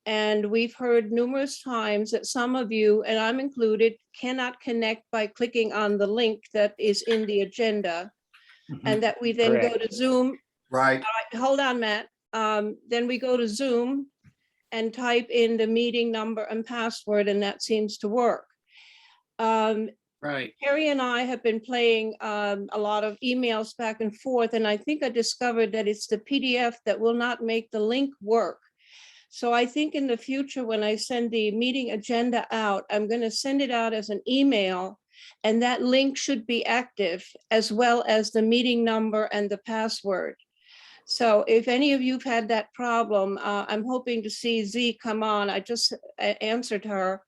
And we've heard numerous times that some of you, and I'm included, cannot connect by clicking on the link that is in the agenda. And that we then go to Zoom. Right. All right, hold on, Matt. Then we go to Zoom and type in the meeting number and password, and that seems to work. Right. Harry and I have been playing a lot of emails back and forth, and I think I discovered that it's the PDF that will not make the link work. So I think in the future, when I send the meeting agenda out, I'm going to send it out as an email, and that link should be active, as well as the meeting number and the password. So if any of you've had that problem, I'm hoping to see Z come on. I just answered her,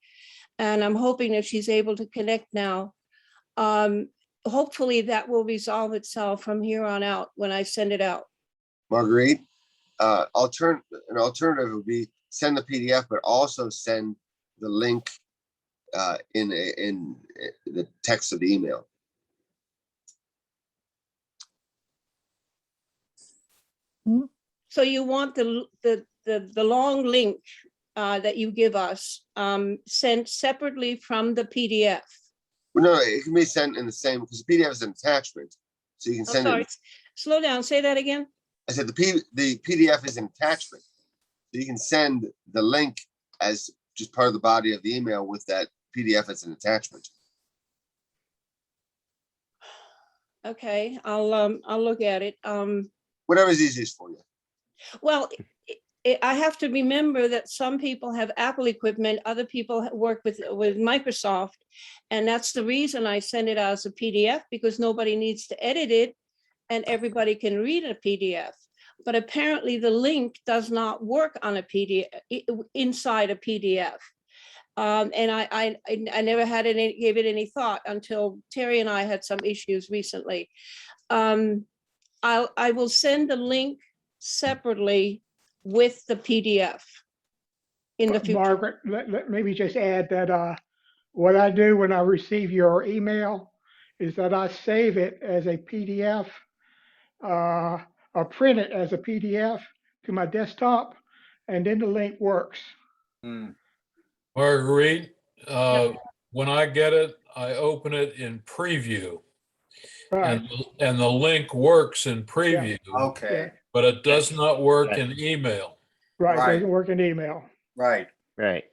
and I'm hoping that she's able to connect now. Hopefully that will resolve itself from here on out when I send it out. Marguerite, an alternative would be send the PDF, but also send the link in the text of the email. So you want the long link that you give us sent separately from the PDF? Well, no, it can be sent in the same, because the PDF is an attachment, so you can I'm send sorry, it. slow down, say that again. I said the PDF is an attachment, so you can send the link as just part of the body of the email with that PDF as an attachment. Okay, I'll look at it. Whatever's easiest for you. Well, I have to remember that some people have Apple equipment, other people work with Microsoft. And that's the reason I send it out as a PDF, because nobody needs to edit it and everybody can read a PDF. But apparently the link does not work on a PDF, inside a PDF. And I never gave it any thought until Terry and I had some issues recently. I will send the link separately with the PDF in the future. Margaret, let maybe just add that what I do when I receive your email is that I save it as a PDF or print it as a PDF to my desktop, and then the link works. Marguerite, when I get it, I open it in preview. Right. And the link works in preview, Okay. but it does not work in email. Right. Right. Doesn't work in email. Right. Right.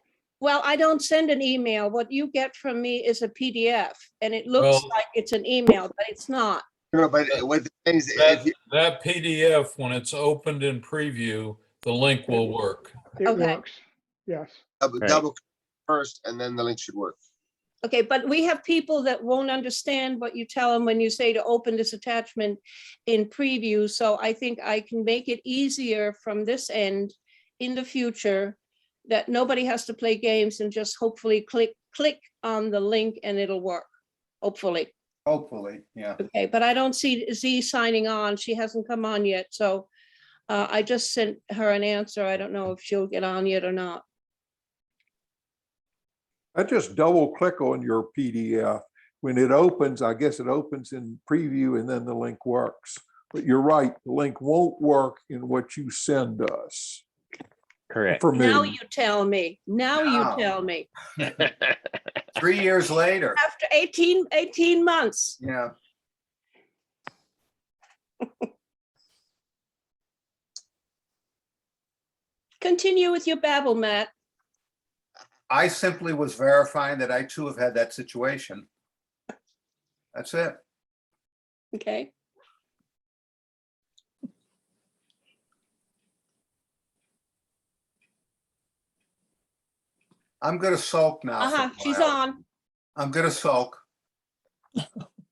Well, I don't send an email. What you get from me is a PDF, and it looks Well- like it's an email, but it's not. No, but what the thing is, if you, That PDF, when it's opened in preview, the link will work. It Okay. works. Yes. double click first and then the link should work. Okay, but we have people that won't understand what you tell them when you say to open this attachment in preview. So I think I can make it easier from this end in the future that nobody has to play games and just hopefully click on the link and it'll work, hopefully. Hopefully, yeah. Okay, but I don't see Z signing on. She hasn't come on yet. So I just sent her an answer. I don't know if she'll get on yet or not. I just double click on your PDF. When it opens, I guess it opens in preview and then the link works. But you're right, the link won't work in what you send us. Correct. For Now me, you tell me. Now you Wow. tell me. 3 years later, After 18 months. yeah. Continue with your babble, Matt. I simply was verifying that I too have had that situation. That's it. Okay. I'm gonna sulk now. for a She's while. on. I'm gonna sulk.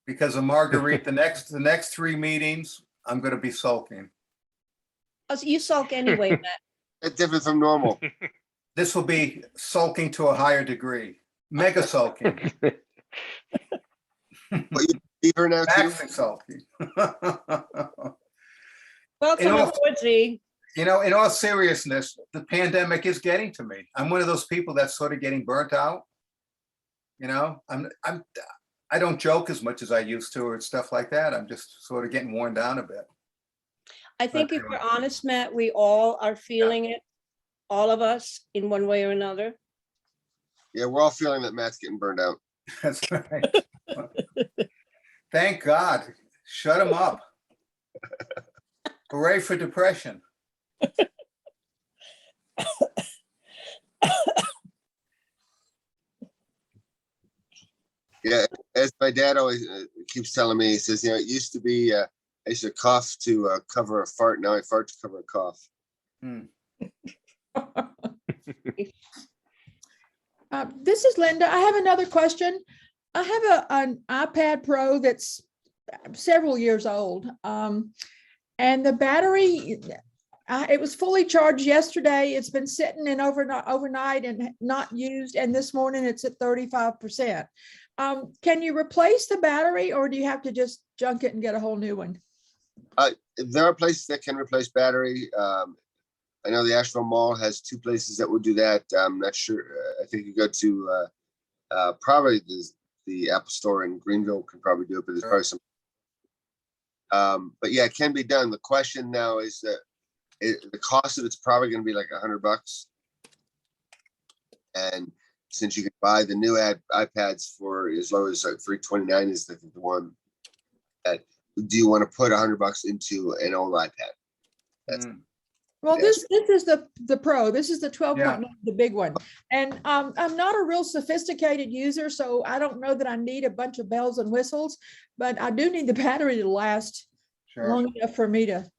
Because of Marguerite, the next 3 meetings, I'm gonna be sulking. Oh, so you sulk anyway, Matt. That's different from normal. This will be sulking to a higher degree, mega sulking, Leave her now too. maxing sulking. Welcome all- aboard, Z. You know, in all seriousness, the pandemic is getting to me. I'm one of those people that's sort of getting burnt out. You know, I don't joke as much as I used to or stuff like that. I'm just sort of getting worn down a bit. I think if we're honest, Matt, we all are feeling it. All of us in one way or another. Yeah, we're all feeling that Matt's getting burned out. That's right. Thank God. Shut him up. Hooray for depression. Yeah, as my dad always keeps telling me, he says, you know, it used to be, I used to cough to cover a fart. Now I fart to cover a cough. This is Linda. I have another question. I have an iPad Pro that's several years old. And the battery, it was fully charged yesterday. It's been sitting in overnight and not used. And this morning it's at 35%. Can you replace the battery or do you have to just junk it and get a whole new one? There are places that can replace battery. I know the Asheville Mall has 2 places that will do that. I'm not sure. I think you go to probably the Apple Store in Greenville can probably do it, but there's probably some. But yeah, it can be done. The question now is that the cost of it's probably going to be like $100. And since you can buy the new iPads for as low as like $329 is the one that, do you want to put $100 into an old iPad? That's Well, Yes. this is the Pro. This is the 12.9, the big one. And I'm not a real sophisticated user, so I don't know that I need a bunch of bells and whistles, but I do need the battery to last long enough for me to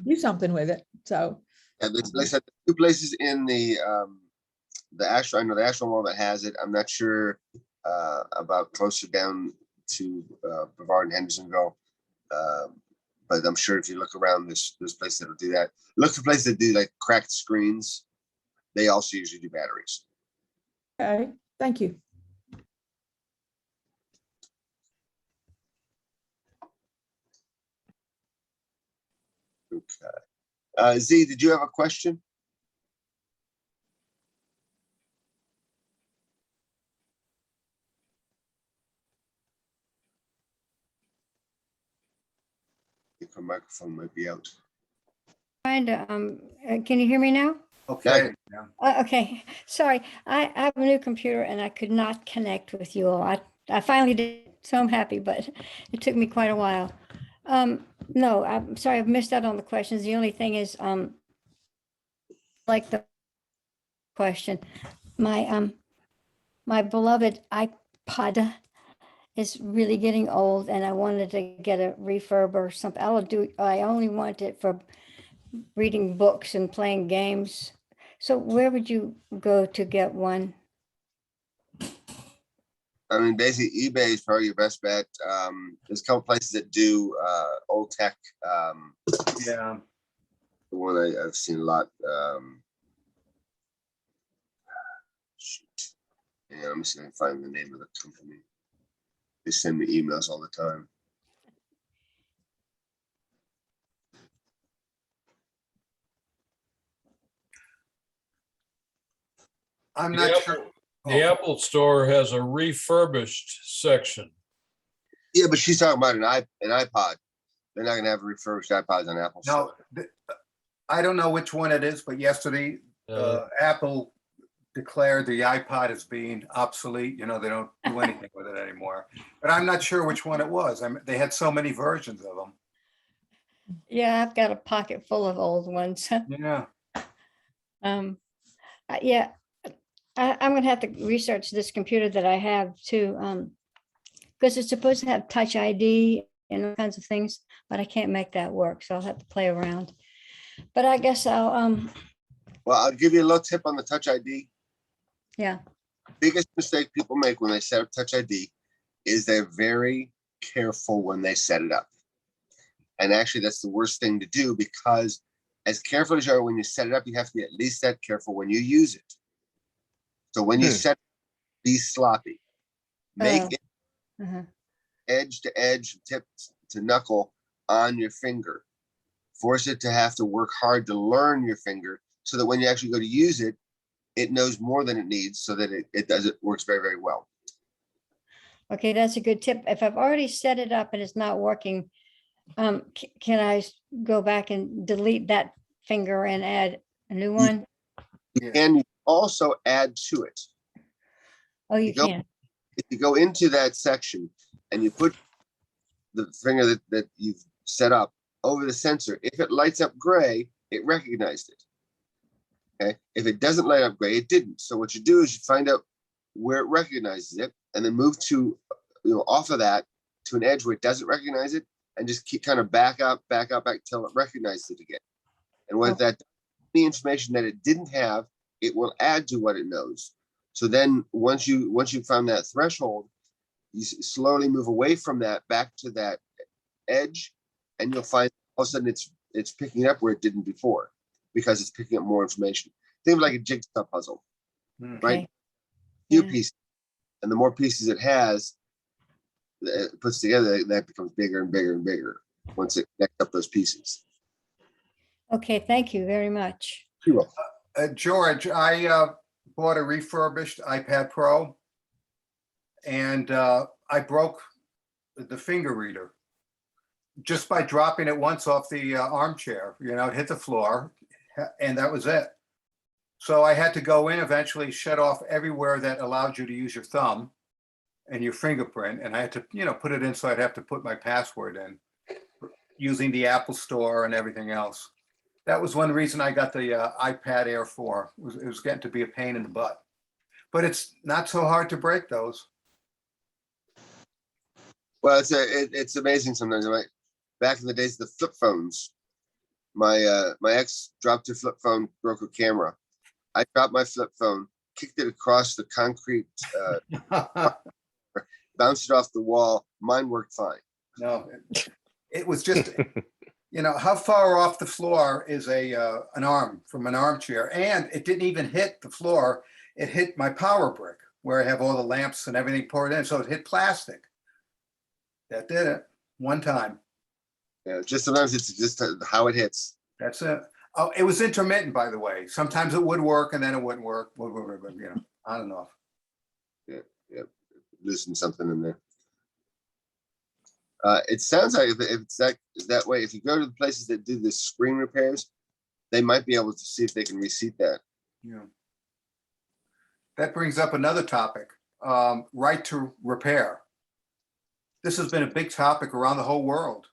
do something with it. So yeah, they said 2 places in the Asheville. I know the Asheville Mall that has it. I'm not sure about closer down to Brevard and Hendersonville. But I'm sure if you look around, there's places that'll do that. Look for places that do like cracked screens. They also usually do batteries. okay, thank you. Okay. Z, did you have a question? I think her microphone might be out. Trying to, can you hear me now? Okay. Okay, sorry. I have a new computer and I could not connect with you all. I finally did, so I'm happy, but it took me quite a while. No, I'm sorry, I've missed out on the questions. The only thing is, like the question, my beloved iPod is really getting old and I wanted to get a refurb or something. I only want it for reading books and playing games. So where would you go to get one? I mean, basically eBay is probably your best bet. There's a couple places that do old tech. Yeah. The one I've seen a lot. Shoot. Yeah, I'm just gonna find the name of the company. They send me emails all the time. I'm The not sure. Apple, the Apple Store has a refurbished section. Yeah, but she's talking about an iPod. They're not gonna have refurbished iPods on Apple No, Store. I don't know which one it is, but yesterday, Uh, Apple declared the iPod as being obsolete. You know, they don't do anything with it anymore. But I'm not sure which one it was. They had so many versions of them. Yeah, I've got a pocket full of old ones. Yeah. Yeah, I'm gonna have to research this computer that I have too, because it's supposed to have Touch ID and all kinds of things, but I can't make that work, so I'll have to play around. But I guess Well, I'll give you a little tip on the Touch ID. yeah, Biggest mistake people make when they set up Touch ID is they're very careful when they set it up. And actually, that's the worst thing to do, because as careful as you are when you set it up, you have to be at least that careful when you use it. So when you set, be sloppy. Make Oh. it uh-huh. edge to edge, tip to knuckle on your finger. Force it to have to work hard to learn your finger, so that when you actually go to use it, it knows more than it needs, so that it works very, very well. Okay, that's a good tip. If I've already set it up and it's not working, can I go back and delete that finger and add a new one? And you also add to it. Oh, you can. If you go into that section and you put the finger that you've set up over the sensor, if it lights up gray, it recognized it. Okay. If it doesn't light up gray, it didn't. So what you do is you find out where it recognizes it, and then move to, off of that to an edge where it doesn't recognize it, and just keep kind of back up till it recognizes it again. And what that, the information that it didn't have, it will add to what it knows. So then once you found that threshold, you slowly move away from that back to that edge, and you'll find all of a sudden it's picking up where it didn't before, because it's picking up more information. Think of it like a jigsaw puzzle, right? Few pieces, and the more pieces it has, it puts together, that becomes bigger and bigger and bigger once it connects up those pieces. Okay, thank you very much. You will. George, I bought a refurbished iPad Pro, and I broke the finger reader just by dropping it once off the armchair. It hit the floor, and that was it. So I had to go in, eventually shut off everywhere that allowed you to use your thumb and your fingerprint, and I had to, put it in, so I'd have to put my password in using the Apple Store and everything else. That was one reason I got the iPad Air 4. It was getting to be a pain in the butt, but it's not so hard to break those. Well, it's amazing sometimes. Back in the days of the flip phones, my ex dropped her flip phone, broke her camera. I dropped my flip phone, kicked it across the concrete, bounced it off the wall. Mine worked fine. No, it was just, how far off the floor is an arm from an armchair? And it didn't even hit the floor. It hit my power brick where I have all the lamps and everything poured in. So it hit plastic. That did it one time. Yeah, just sometimes it's just how it hits. That's it. Oh, it was intermittent, by the way. Sometimes it would work and then it wouldn't work. On and off. Yeah, loosen something in there. It sounds like if it's that way, if you go to the places that do the screen repairs, they might be able to see if they can reseat that. Yeah. That brings up another topic, right to repair. This has been a big topic around the whole world,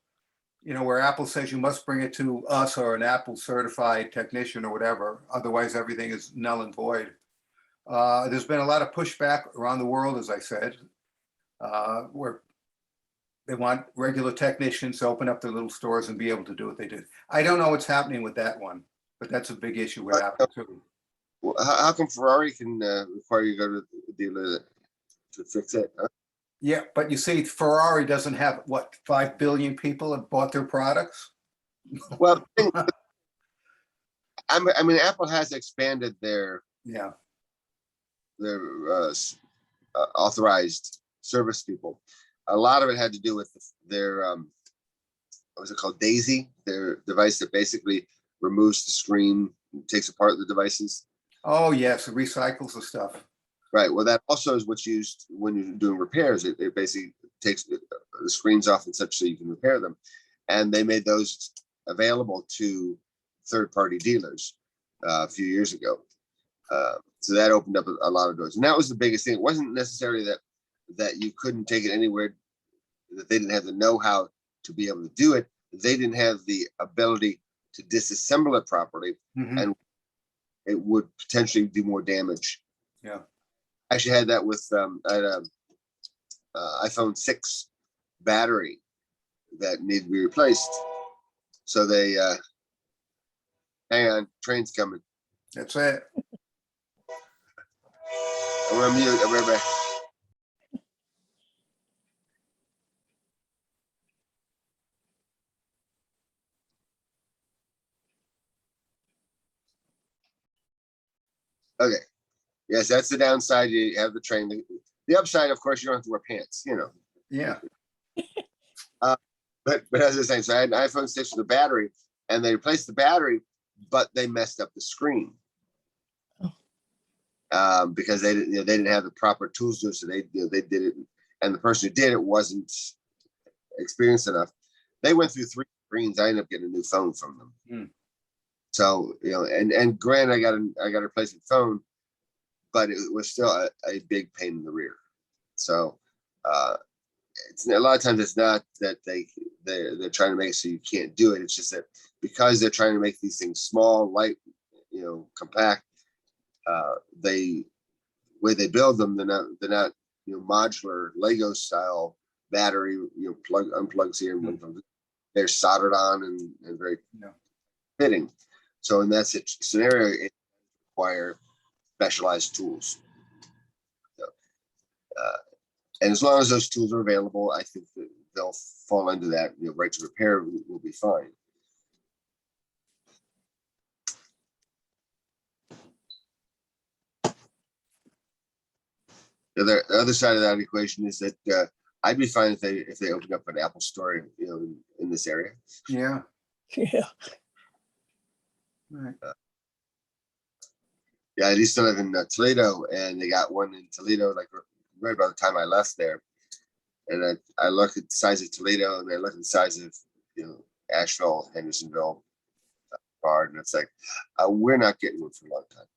where Apple says you must bring it to us or an Apple certified technician or whatever. Otherwise, everything is null and void. There's been a lot of pushback around the world, as I said, where they want regular technicians to open up their little stores and be able to do what they did. I don't know what's happening with that one, but that's a big issue with Apple too. Well, how come Ferrari can require you to go to the dealer to fix it? Huh? Yeah, but you see, Ferrari doesn't have, what, 5 billion people have bought their products? Well, I mean, Apple has expanded their Yeah, authorized service people. A lot of it had to do with their what was it called, Daisy, their device that basically removes the screen, takes apart the devices. oh yes, it recycles the stuff. Right. Well, that also is what's used when you're doing repairs. It basically takes the screens off and such so you can repair them. And they made those available to third-party dealers a few years ago. So that opened up a lot of doors. And that was the biggest thing. It wasn't necessarily that you couldn't take it anywhere, that they didn't have the know-how to be able to do it. They didn't have the ability to disassemble it properly, and it would potentially do more damage. Yeah. I actually had that with I had a iPhone 6 battery that needed to be replaced. So they hang on, train's coming. That's it. I'm gonna mute. I'll be right back. Okay. Yes, that's the downside. You have the train. The upside, of course, you don't have to wear pants, you know. Yeah. But as I was saying, so I had an iPhone 6 with a battery, and they replaced the battery, but they messed up the screen. Because they didn't have the proper tools to do it, so they did it, and the person who did it wasn't experienced enough. They went through 3 screens. I ended up getting a new phone from them. So and granted, I got a replacement phone, but it was still a big pain in the rear. So it's a lot of times it's not that they're trying to make it so you can't do it. It's just that because they're trying to make these things small, light, compact. The way they build them, they're not modular Lego style battery, unplugs here and they're soldered on and very fitting. So in that scenario, it require specialized tools. So, and as long as those tools are available, I think that they'll fall into that. Right to repair will be fine. The other side of that equation is that I'd be fine if they opened up an Apple store, in this area. Yeah. Yeah. Right. Yeah, I used to live in Toledo, and they got one in Toledo, like right about the time I left there. And I look at the size of Toledo, and I look at the size of Asheville, Hendersonville, Bard, and it's like we're not getting one for a long time.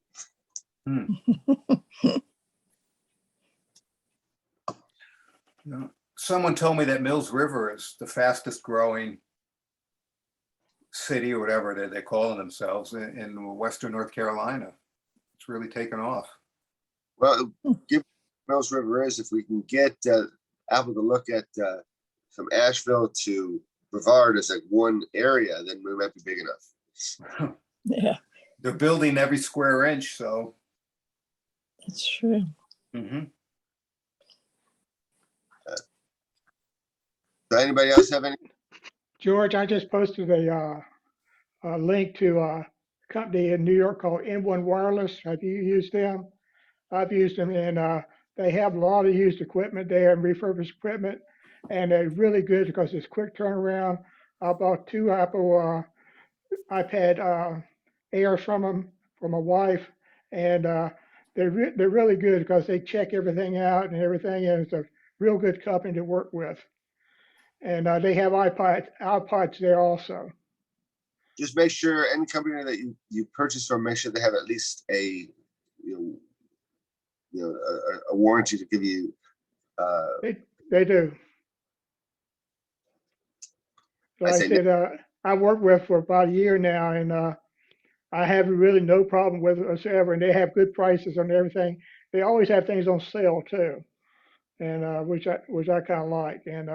Yeah. Someone told me that Mills River is the fastest growing city or whatever they're calling themselves in Western North Carolina. It's really taken off. Well, give Mills River is if we can get Apple to look at from Asheville to Brevard as like one area, then we might be big enough. Yeah, They're building every square inch, so. that's true. So anybody else have any? George, I just posted a link to a company in New York called N1 Wireless. Have you used them? I've used them, and they have a lot of used equipment there and refurbished equipment, and they're really good because it's quick turnaround. I bought 2 Apple iPad Airs from them for my wife, and they're really good because they check everything out and everything, and it's a real good company to work with. And they have iPods there also. Just make sure any company that you purchase from, make sure they have at least a a warranty to give you. They do. Like I said, I worked with for about a year now, and I have really no problem with it whatsoever, and they have good prices on everything. They always have things on sale too, and which I kind of like, and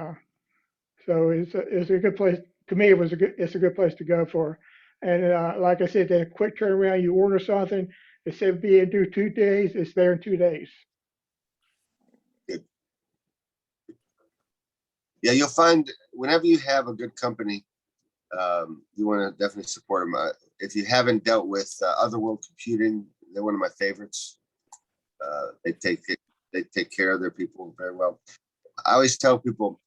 so it's a good place to me. It's a good place to go for, and like I said, they have quick turnaround. You order something, it said be in due 2 days. It's there in 2 days. Yeah, you'll find whenever you have a good company, you want to definitely support them. If you haven't dealt with Otherworld Computing, they're one of my favorites. They take care of their people very well. I always tell people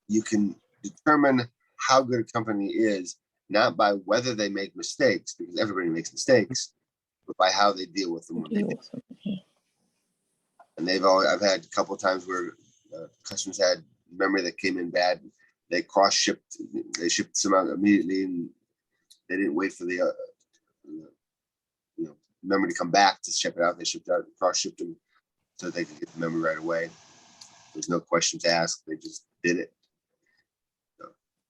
you can determine how good a company is not by whether they make mistakes, because everybody makes mistakes, but by how they deal with them when they do. And I've had a couple of times where customers had memory that came in bad. They they shipped some out immediately, and they didn't wait for the memory to come back to ship it out. They cross-shipped them so they could get the memory right away. There's no questions asked. They just did it.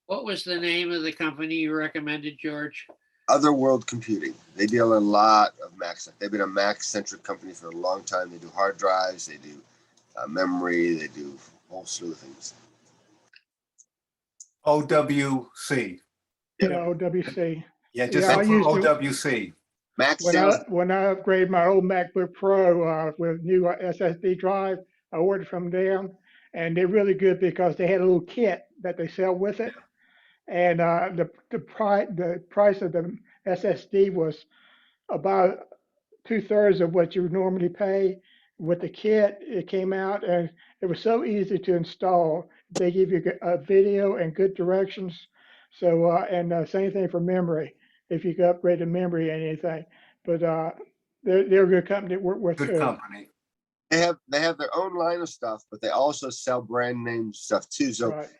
What was the name of the company you recommended, George? Otherworld Computing. They deal in a lot of Mac stuff. They've been a Mac-centric company for a long time. They do hard drives. They do memory. They do a whole slew of things. OWC. Yeah, OWC. Yeah, just I look used for to, OWC. Mac when sales. I upgraded my old MacBook Pro with new SSD drive, I ordered from them, and they're really good because they had a little kit that they sell with it, and the price of the SSD was about 2/3 of what you would normally pay. With the kit, it came out and it was so easy to install. They give you a video and good directions. So, and same thing for memory, if you could upgrade the memory and anything. But they're a good company to work with Good too. company. They have their own line of stuff, but they also sell brand name stuff too. So Right. if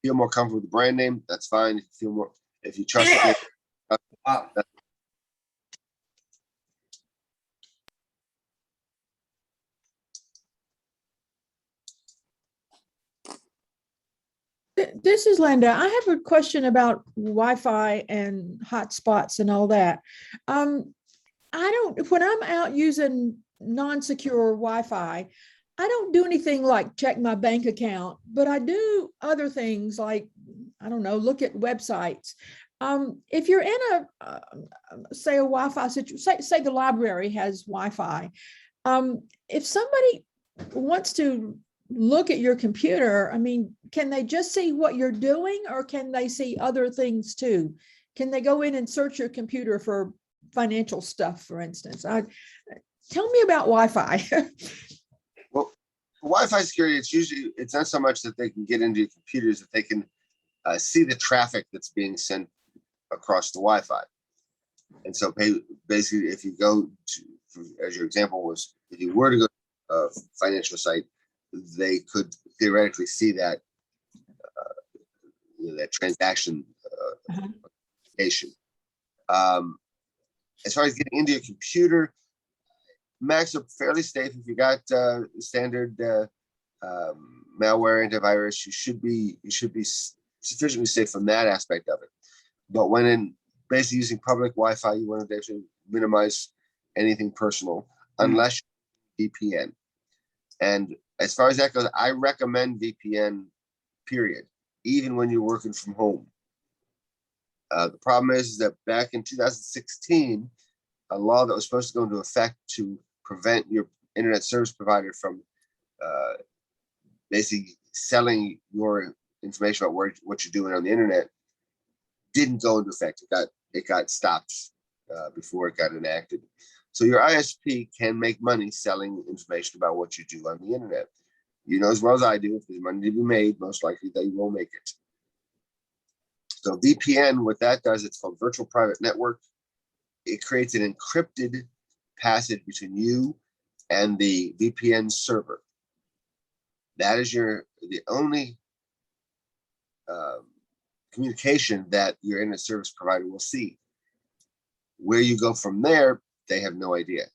you feel more comfortable with the brand name, that's fine. If you trust it, Wow. This is Linda. I have a question about Wi-Fi and hotspots and all that. When I'm out using non-secure Wi-Fi, I don't do anything like check my bank account, but I do other things like, I don't know, look at websites. If you're in say a Wi-Fi situation, say the library has Wi-Fi, if somebody wants to look at your computer, I mean, can they just see what you're doing, or can they see other things too? Can they go in and search your computer for financial stuff, for instance? Tell me about Wi-Fi. well, Wi-Fi security, it's not so much that they can get into your computers, that they can see the traffic that's being sent across the Wi-Fi. And so basically, if you go to, as your example was, if you were to go to a financial site, they could theoretically see that that transaction application. As far as getting into your computer, Macs are fairly safe. If you got standard malware, antivirus, you should be sufficiently safe from that aspect of it. But when basically using public Wi-Fi, you want to actually minimize anything personal, unless you VPN. And as far as that goes, I recommend VPN, period, even when you're working from home. The problem is that back in 2016, a law that was supposed to go into effect to prevent your internet service provider from basically selling your information about what you're doing on the internet didn't go into effect. It got stopped before it got enacted. So your ISP can make money selling information about what you do on the internet. You know as well as I do, if there's money to be made, most likely they will make it. So VPN, what that does, it's called virtual private network. It creates an encrypted passage between you and the VPN server. That is the only communication that your internet service provider will see. Where you go from there, they have no idea.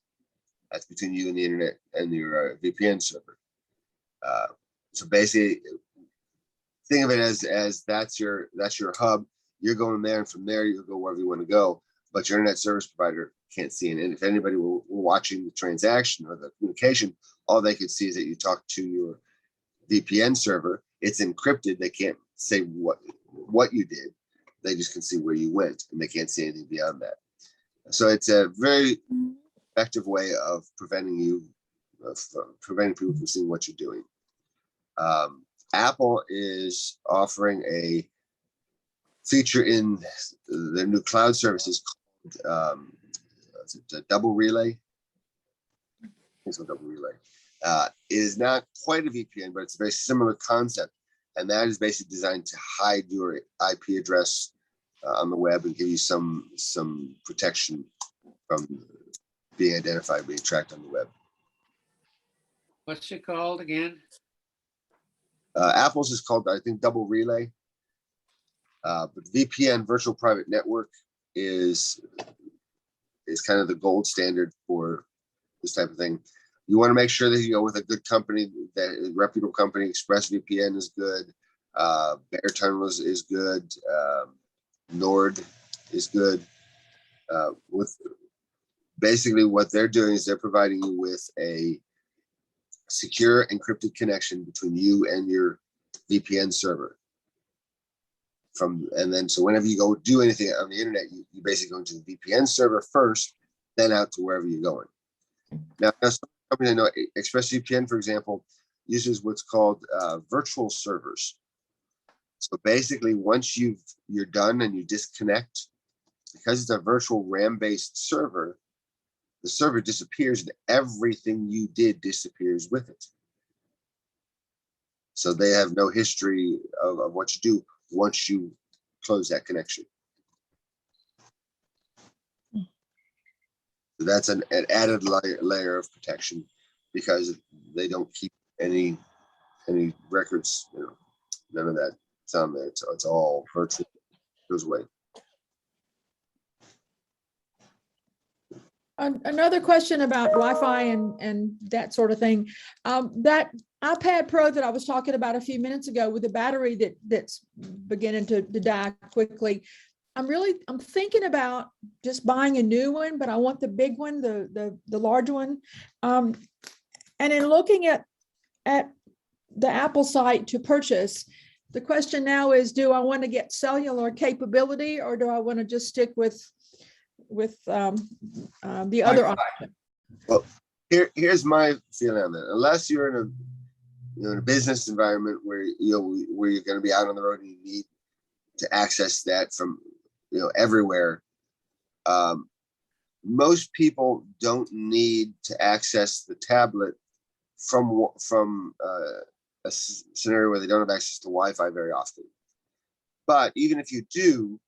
That's between you and the internet and your VPN server. So basically, think of it as that's your hub. You're going there, and from there you'll go wherever you want to go. but your internet service provider can't see it. And if anybody were watching the transaction or the communication, all they could see is that you talked to your VPN server. It's encrypted. They can't say what you did. They just can see where you went, and they can't see anything beyond that. So it's a very effective way of preventing people from seeing what you're doing. Apple is offering a feature in their new cloud services called double relay. I think it's a double relay. It is not quite a VPN, but it's a very similar concept. And that is basically designed to hide your IP address on the web and give you some protection from being identified, being tracked on the web. What's it called again? Apple's is called, I think, double relay. But VPN, virtual private network, is kind of the gold standard for this type of thing. You want to make sure that you go with a good company, that a reputable company. ExpressVPN is good. Bear Tunnel is good. Nord is good. With basically what they're doing is they're providing you with a secure encrypted connection between you and your VPN server. And then so whenever you go do anything on the internet, you basically go into the VPN server first, then out to wherever you're going. Now some companies I know, ExpressVPN, for example, uses what's called virtual servers. So basically, once you're done and you disconnect, because it's a virtual RAM-based server, the server disappears and everything you did disappears with it. So they have no history of what you do once you close that connection. So that's an added layer of protection, because they don't keep any records, none of that. It's on there. It's all virtual. It goes away. Another question about Wi-Fi and that sort of thing. That iPad Pro that I was talking about a few minutes ago with the battery that's beginning to die quickly. I'm thinking about just buying a new one, but I want the big one, the large one. And in looking at the Apple site to purchase, the question now is, do I want to get cellular capability, or do I want to just stick with the other option? Well, here's my feeling on that. Unless you're in a business environment where where you're going to be out on the road and you need to access that from everywhere, most people don't need to access the tablet from a scenario where they don't have access to Wi-Fi very often. But even if you do,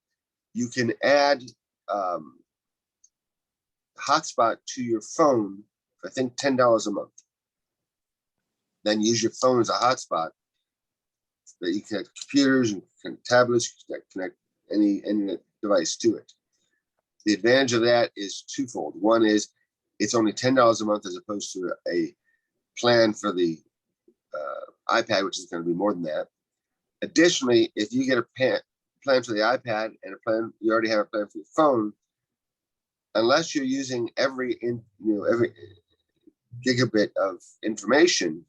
you can add hotspot to your phone for, I think, $10 a month. Then use your phone as a hotspot that you connect computers and tablets, you connect any device to it. The advantage of that is twofold. One is it's only $10 a month as opposed to a plan for the iPad, which is going to be more than that. Additionally, if you get a plan for the iPad and you already have a plan for your phone, unless you're using every gigabit of information,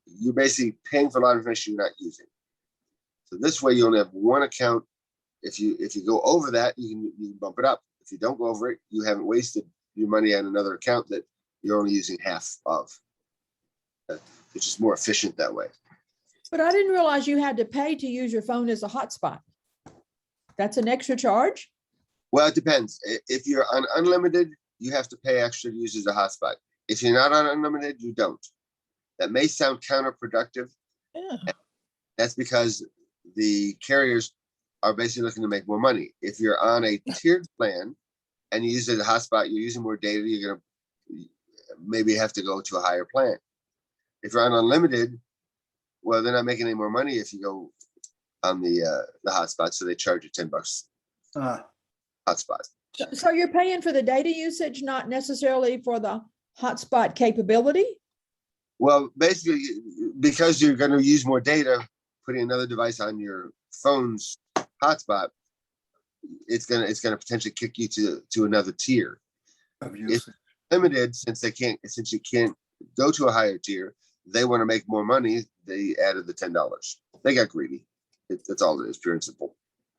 you're basically paying for a lot of information you're not using. So this way, you only have one account. If you go over that, you can bump it up. If you don't go over it, you haven't wasted your money on another account that you're only using half of. It's just more efficient that way. But I didn't realize you had to pay to use your phone as a hotspot. That's an extra charge? Well, it depends. If you're on unlimited, you have to pay extra to use as a hotspot. If you're not on unlimited, you don't. That may sound counterproductive. Yeah. That's because the carriers are basically looking to make more money. If you're on a tiered plan and you use it as a hotspot, you're using more data, you're going to maybe have to go to a higher plan. If you're on unlimited, well, they're not making any more money if you go on the hotspot, so they charge you $10 hotspot. So you're paying for the data usage, not necessarily for the hotspot capability? Well, basically, because you're going to use more data, putting another device on your phone's hotspot, it's gonna potentially kick you to another tier. Of It's usage. limited since you can't go to a higher tier. They want to make more money. They added the $10. They got greedy. That's all it is, pure and simple.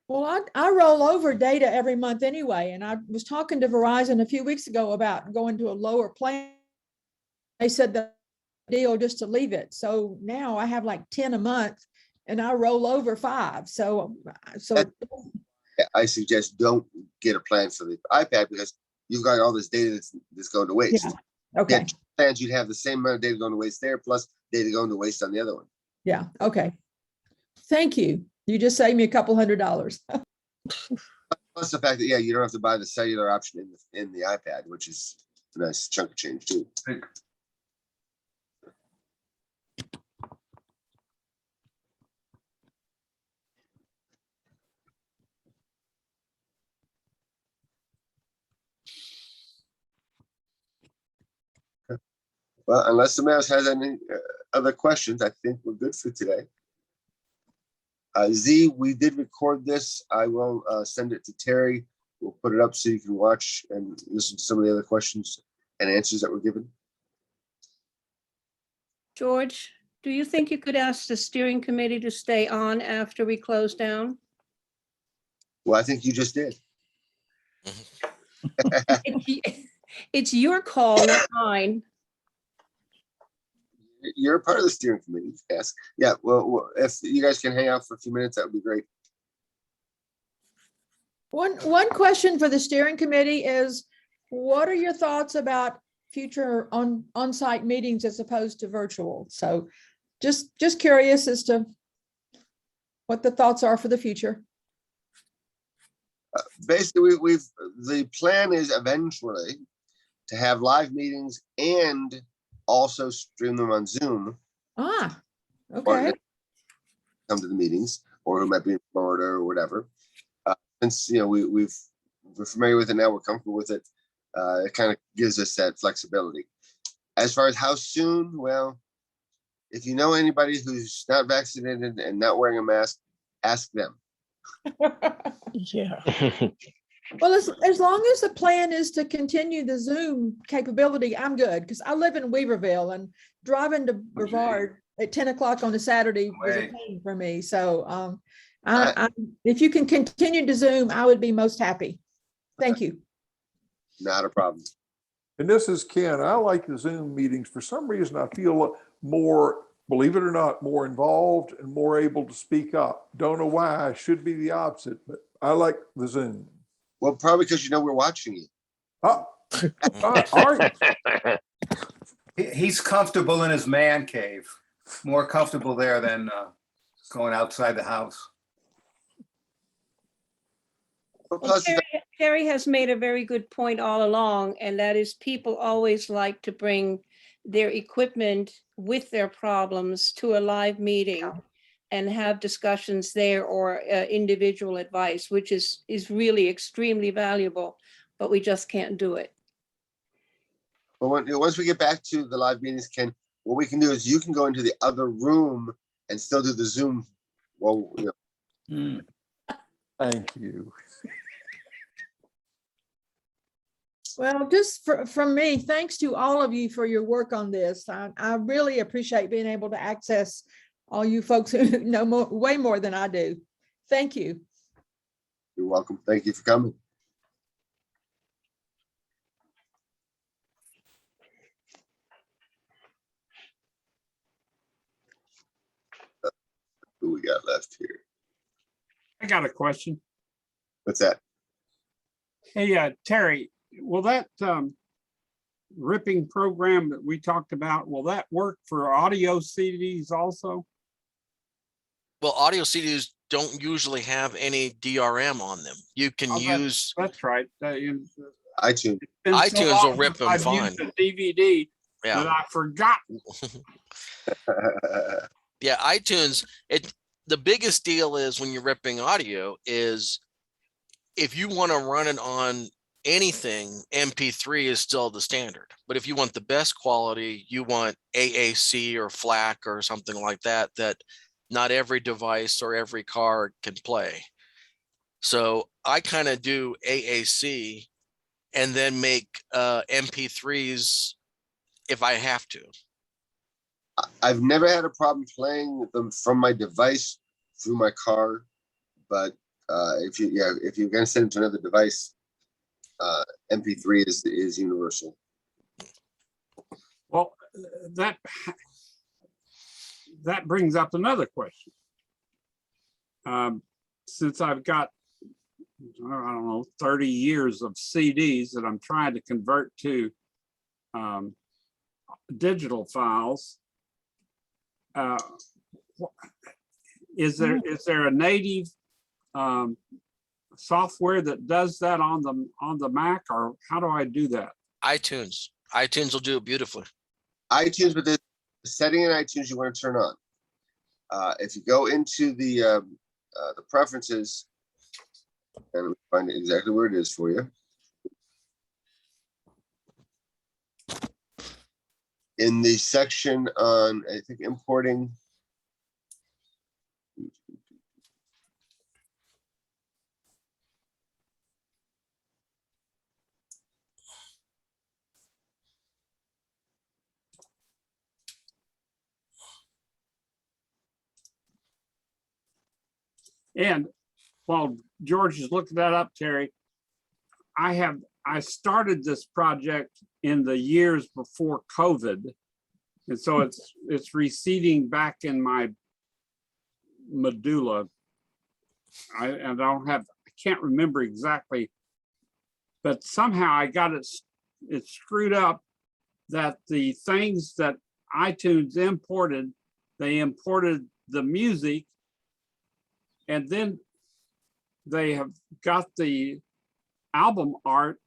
Well, I roll over data every month anyway, and I was talking to Verizon a few weeks ago about going to a lower plan. They said the deal just to leave it. So now I have like 10 a month and I roll over 5. So I suggest don't get a plan for the iPad because you've got all this data that's going to waste. yeah, okay, Plans you'd have the same amount of data going to waste there, plus data going to waste on the other one. yeah, okay. Thank you. You just saved me a couple $100. Plus the fact that you don't have to buy the cellular option in the iPad, which is a nice chunk of change too. Well, unless somebody else has any other questions, I think we're good for today. Z, we did record this. I will send it to Terry. We'll put it up so you can watch and listen to some of the other questions and answers that were given. George, do you think you could ask the steering committee to stay on after we close down? Well, I think you just did. It's your call, not mine. You're a part of the steering committee. Yes. Yeah. Well, if you guys can hang out for a few minutes, that would be great. One question for the steering committee is, what are your thoughts about future on-site meetings as opposed to virtual? So just curious as to what the thoughts are for the future. Basically, the plan is eventually to have live meetings and also stream them on Zoom. Ah, Or okay. come to the meetings, or who might be in Florida or whatever. Since we're familiar with it now, we're comfortable with it. It kind of gives us that flexibility. As far as how soon, well, if you know anybody who's not vaccinated and not wearing a mask, ask them. Yeah. Well, as long as the plan is to continue the Zoom capability, I'm good, because I live in Weaverville and driving to Brevard at 10 o'clock on a Saturday is a pain for me. So if you can continue to Zoom, I would be most happy. Thank you. Not a problem. And this is Ken. I like the Zoom meetings. For some reason, I feel more, believe it or not, more involved and more able to speak up. Don't know why. I should be the opposite, but I like the Zoom. Well, probably because we're watching you. Oh, all right. He's comfortable in his man cave, more comfortable there than going outside the house. Well, Terry has made a very good point all along, and that is people always like to bring their equipment with their problems to a live meeting and have discussions there or individual advice, which is really extremely valuable, but we just can't do it. But once we get back to the live meetings, Ken, what we can do is you can go into the other room and still do the Zoom. Well, Thank you. Well, just from me, thanks to all of you for your work on this. I really appreciate being able to access all you folks who know way more than I do. Thank you. You're welcome. Thank you for coming. Who we got left here? I got a question. What's that? Hey, Terry, will that ripping program that we talked about, will that work for audio CDs also? Well, audio CDs don't usually have any DRM on them. You can use. That's right. iTunes. iTunes will rip them fine. The DVD that I forgot. Yeah, iTunes. The biggest deal is when you're ripping audio is if you want to run it on anything, MP3 is still the standard. But if you want the best quality, you want AAC or FLAC or something like that, that not every device or every car can play. So I kind of do AAC and then make MP3s if I have to. I've never had a problem playing them from my device through my car, but if you're gonna send it to another device, MP3 is universal. Well, that brings up another question. Since I've got, I don't know, 30 years of CDs that I'm trying to convert to digital files, is there a native software that does that on the Mac, or how do I do that? iTunes will do it beautifully. iTunes, but the setting in iTunes you want to turn on. If you go into the preferences, and let me find exactly where it is for you. In the section on, I think, importing. And while George is looking that up, Terry, I started this project in the years before COVID. And so it's receding back in my medulla. I can't remember exactly, but somehow I got it screwed up that the things that iTunes imported, they imported the music, and then they have got the album art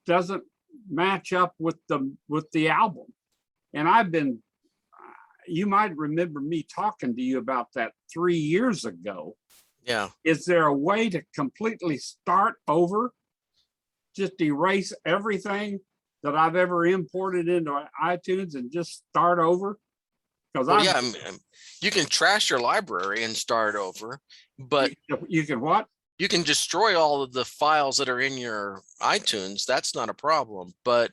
doesn't match up with the album. And I've been, you might remember me talking to you about that 3 years ago. Yeah. Is there a way to completely start over? Just erase everything that I've ever imported into iTunes and just start over? Because you can trash your library and start over, but you can what? You can destroy all of the files that are in your iTunes. That's not a problem. But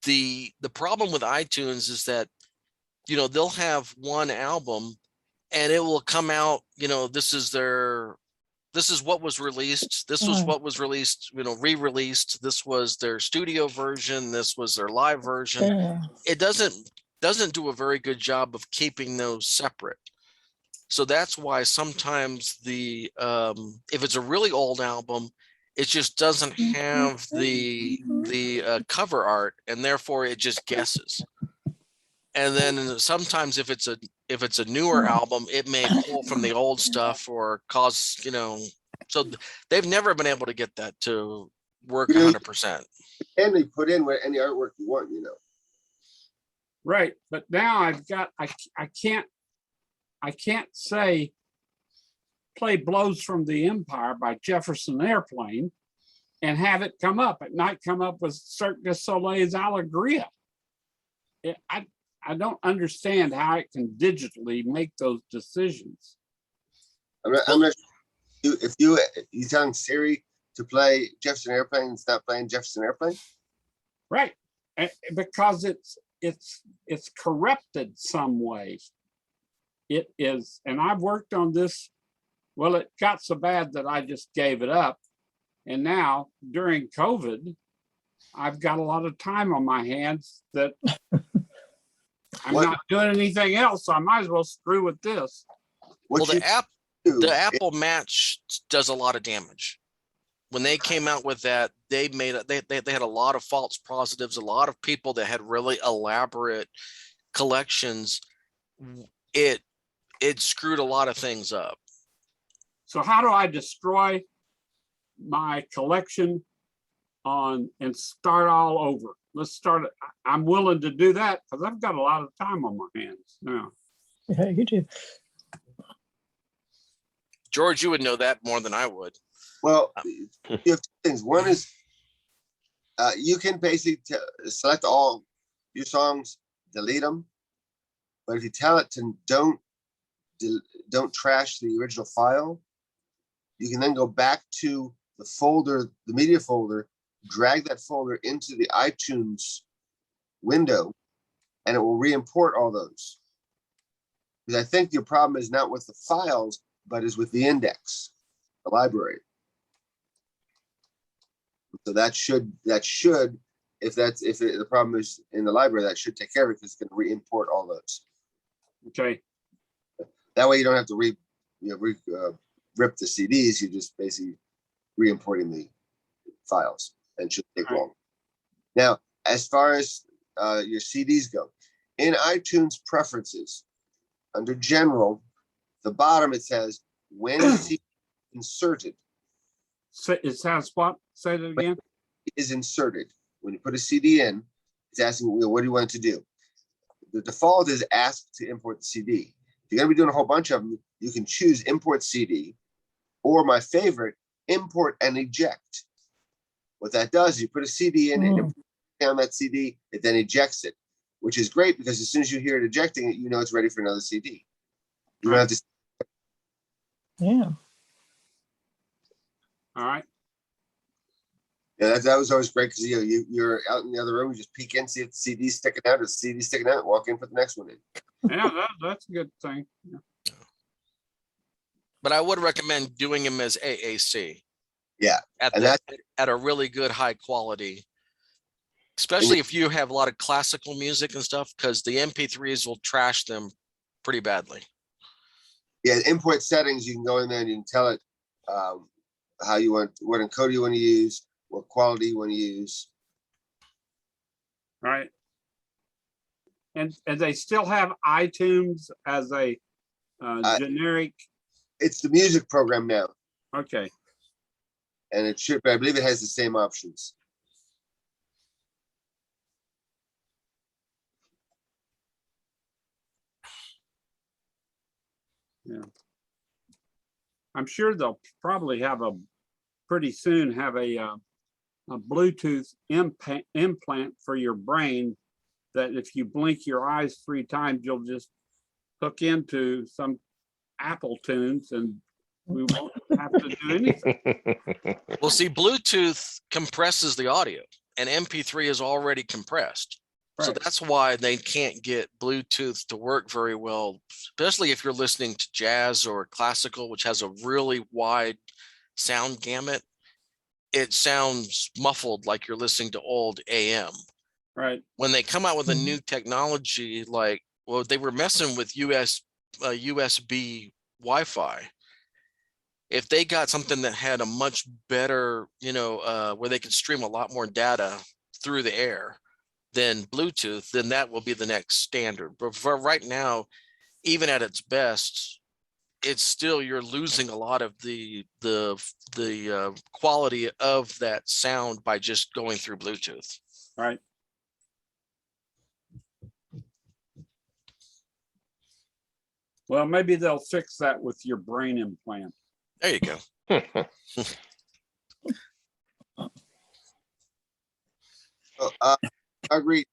the problem with iTunes is that, they'll have one album and it will come out, this is what was released. This was what was released, re-released. This was their studio version. This was their live version. It doesn't do a very good job of keeping those separate. So that's why sometimes if it's a really old album, it just doesn't have the cover art, and therefore it just guesses. And then sometimes if it's a newer album, it may pull from the old stuff or cause, so they've never been able to get that to work 100%. And they put in any artwork you want, Right, but now I've got, I can't say play Blows from the Empire by Jefferson Airplane and have it come up with Cirque du Soleil's Allegria. I don't understand how it can digitally make those decisions. I'm not if you telling Siri to play Jefferson Airplane, it's not playing Jefferson Airplane? Right, because it's corrupted some way. It is, and I've worked on this. Well, it got so bad that I just gave it up. And now during COVID, I've got a lot of time on my hands that I'm not doing anything else. So I might as well screw with this. Well, the Apple Match does a lot of damage. When they came out with that, they had a lot of false positives, a lot of people that had really elaborate collections. It screwed a lot of things up. So how do I destroy my collection and start all over? Let's start it. I'm willing to do that because I've got a lot of time on my hands now. Yeah, you do. George, you would know that more than I would. Well, you have two things. One is you can basically select all your songs, delete them. But if you tell it to don't trash the original file, you can then go back to the folder, the media folder, drag that folder into the iTunes window, and it will re-import all those. Because I think your problem is not with the files, but is with the index, the library. So that should, if the problem is in the library, that should take care of it because it's going to re-import all those. Okay, That way you don't have to rip the CDs. You're just basically re-importing the files, and should take long. Now, as far as your CDs go, in iTunes preferences, under general, the bottom it says when CD inserted. so it sounds what? Say that again. Is inserted. When you put a CD in, it's asking, what do you want it to do? The default is ask to import the CD. If you're going to be doing a whole bunch of them, you can choose import CD, or my favorite, import and eject. What that does is you put a CD in, and down that CD, it then ejects it, which is great because as soon as you hear it ejecting it, you know it's ready for another CD. You don't have to. Yeah. All right. Yeah, that was always great because you're out in the other room, you just peek in, see if the CD's sticking out, or the CD's sticking out, walk in, put the next one in. Yeah, that's a good thing. Yeah. But I would recommend doing them as AAC. Yeah, At and at a really good high quality, especially if you have a lot of classical music and stuff, because the MP3s will trash them pretty badly. Yeah, import settings, you can go in there and you can tell it how you want, what encoder you want to use, what quality you want to use. All right. And they still have iTunes as a generic. It's the music program now, Okay. and it should, I believe it has the same options. Yeah. I'm sure they'll probably have pretty soon have a Bluetooth implant for your brain that if you blink your eyes 3 times, you'll just hook into some Apple tunes and we won't have to do anything. Well, see, Bluetooth compresses the audio, and MP3 is already compressed. So Right. that's why they can't get Bluetooth to work very well, especially if you're listening to jazz or classical, which has a really wide sound gamut. It sounds muffled like you're listening to old AM. Right. When they come out with a new technology, like, well, they were messing with USB Wi-Fi. If they got something that had a much better, where they could stream a lot more data through the air than Bluetooth, then that will be the next standard. But for right now, even at its best, it's still, you're losing a lot of the quality of that sound by just going through Bluetooth. Right. Well, maybe they'll fix that with your brain implant. There you go. So, I agree.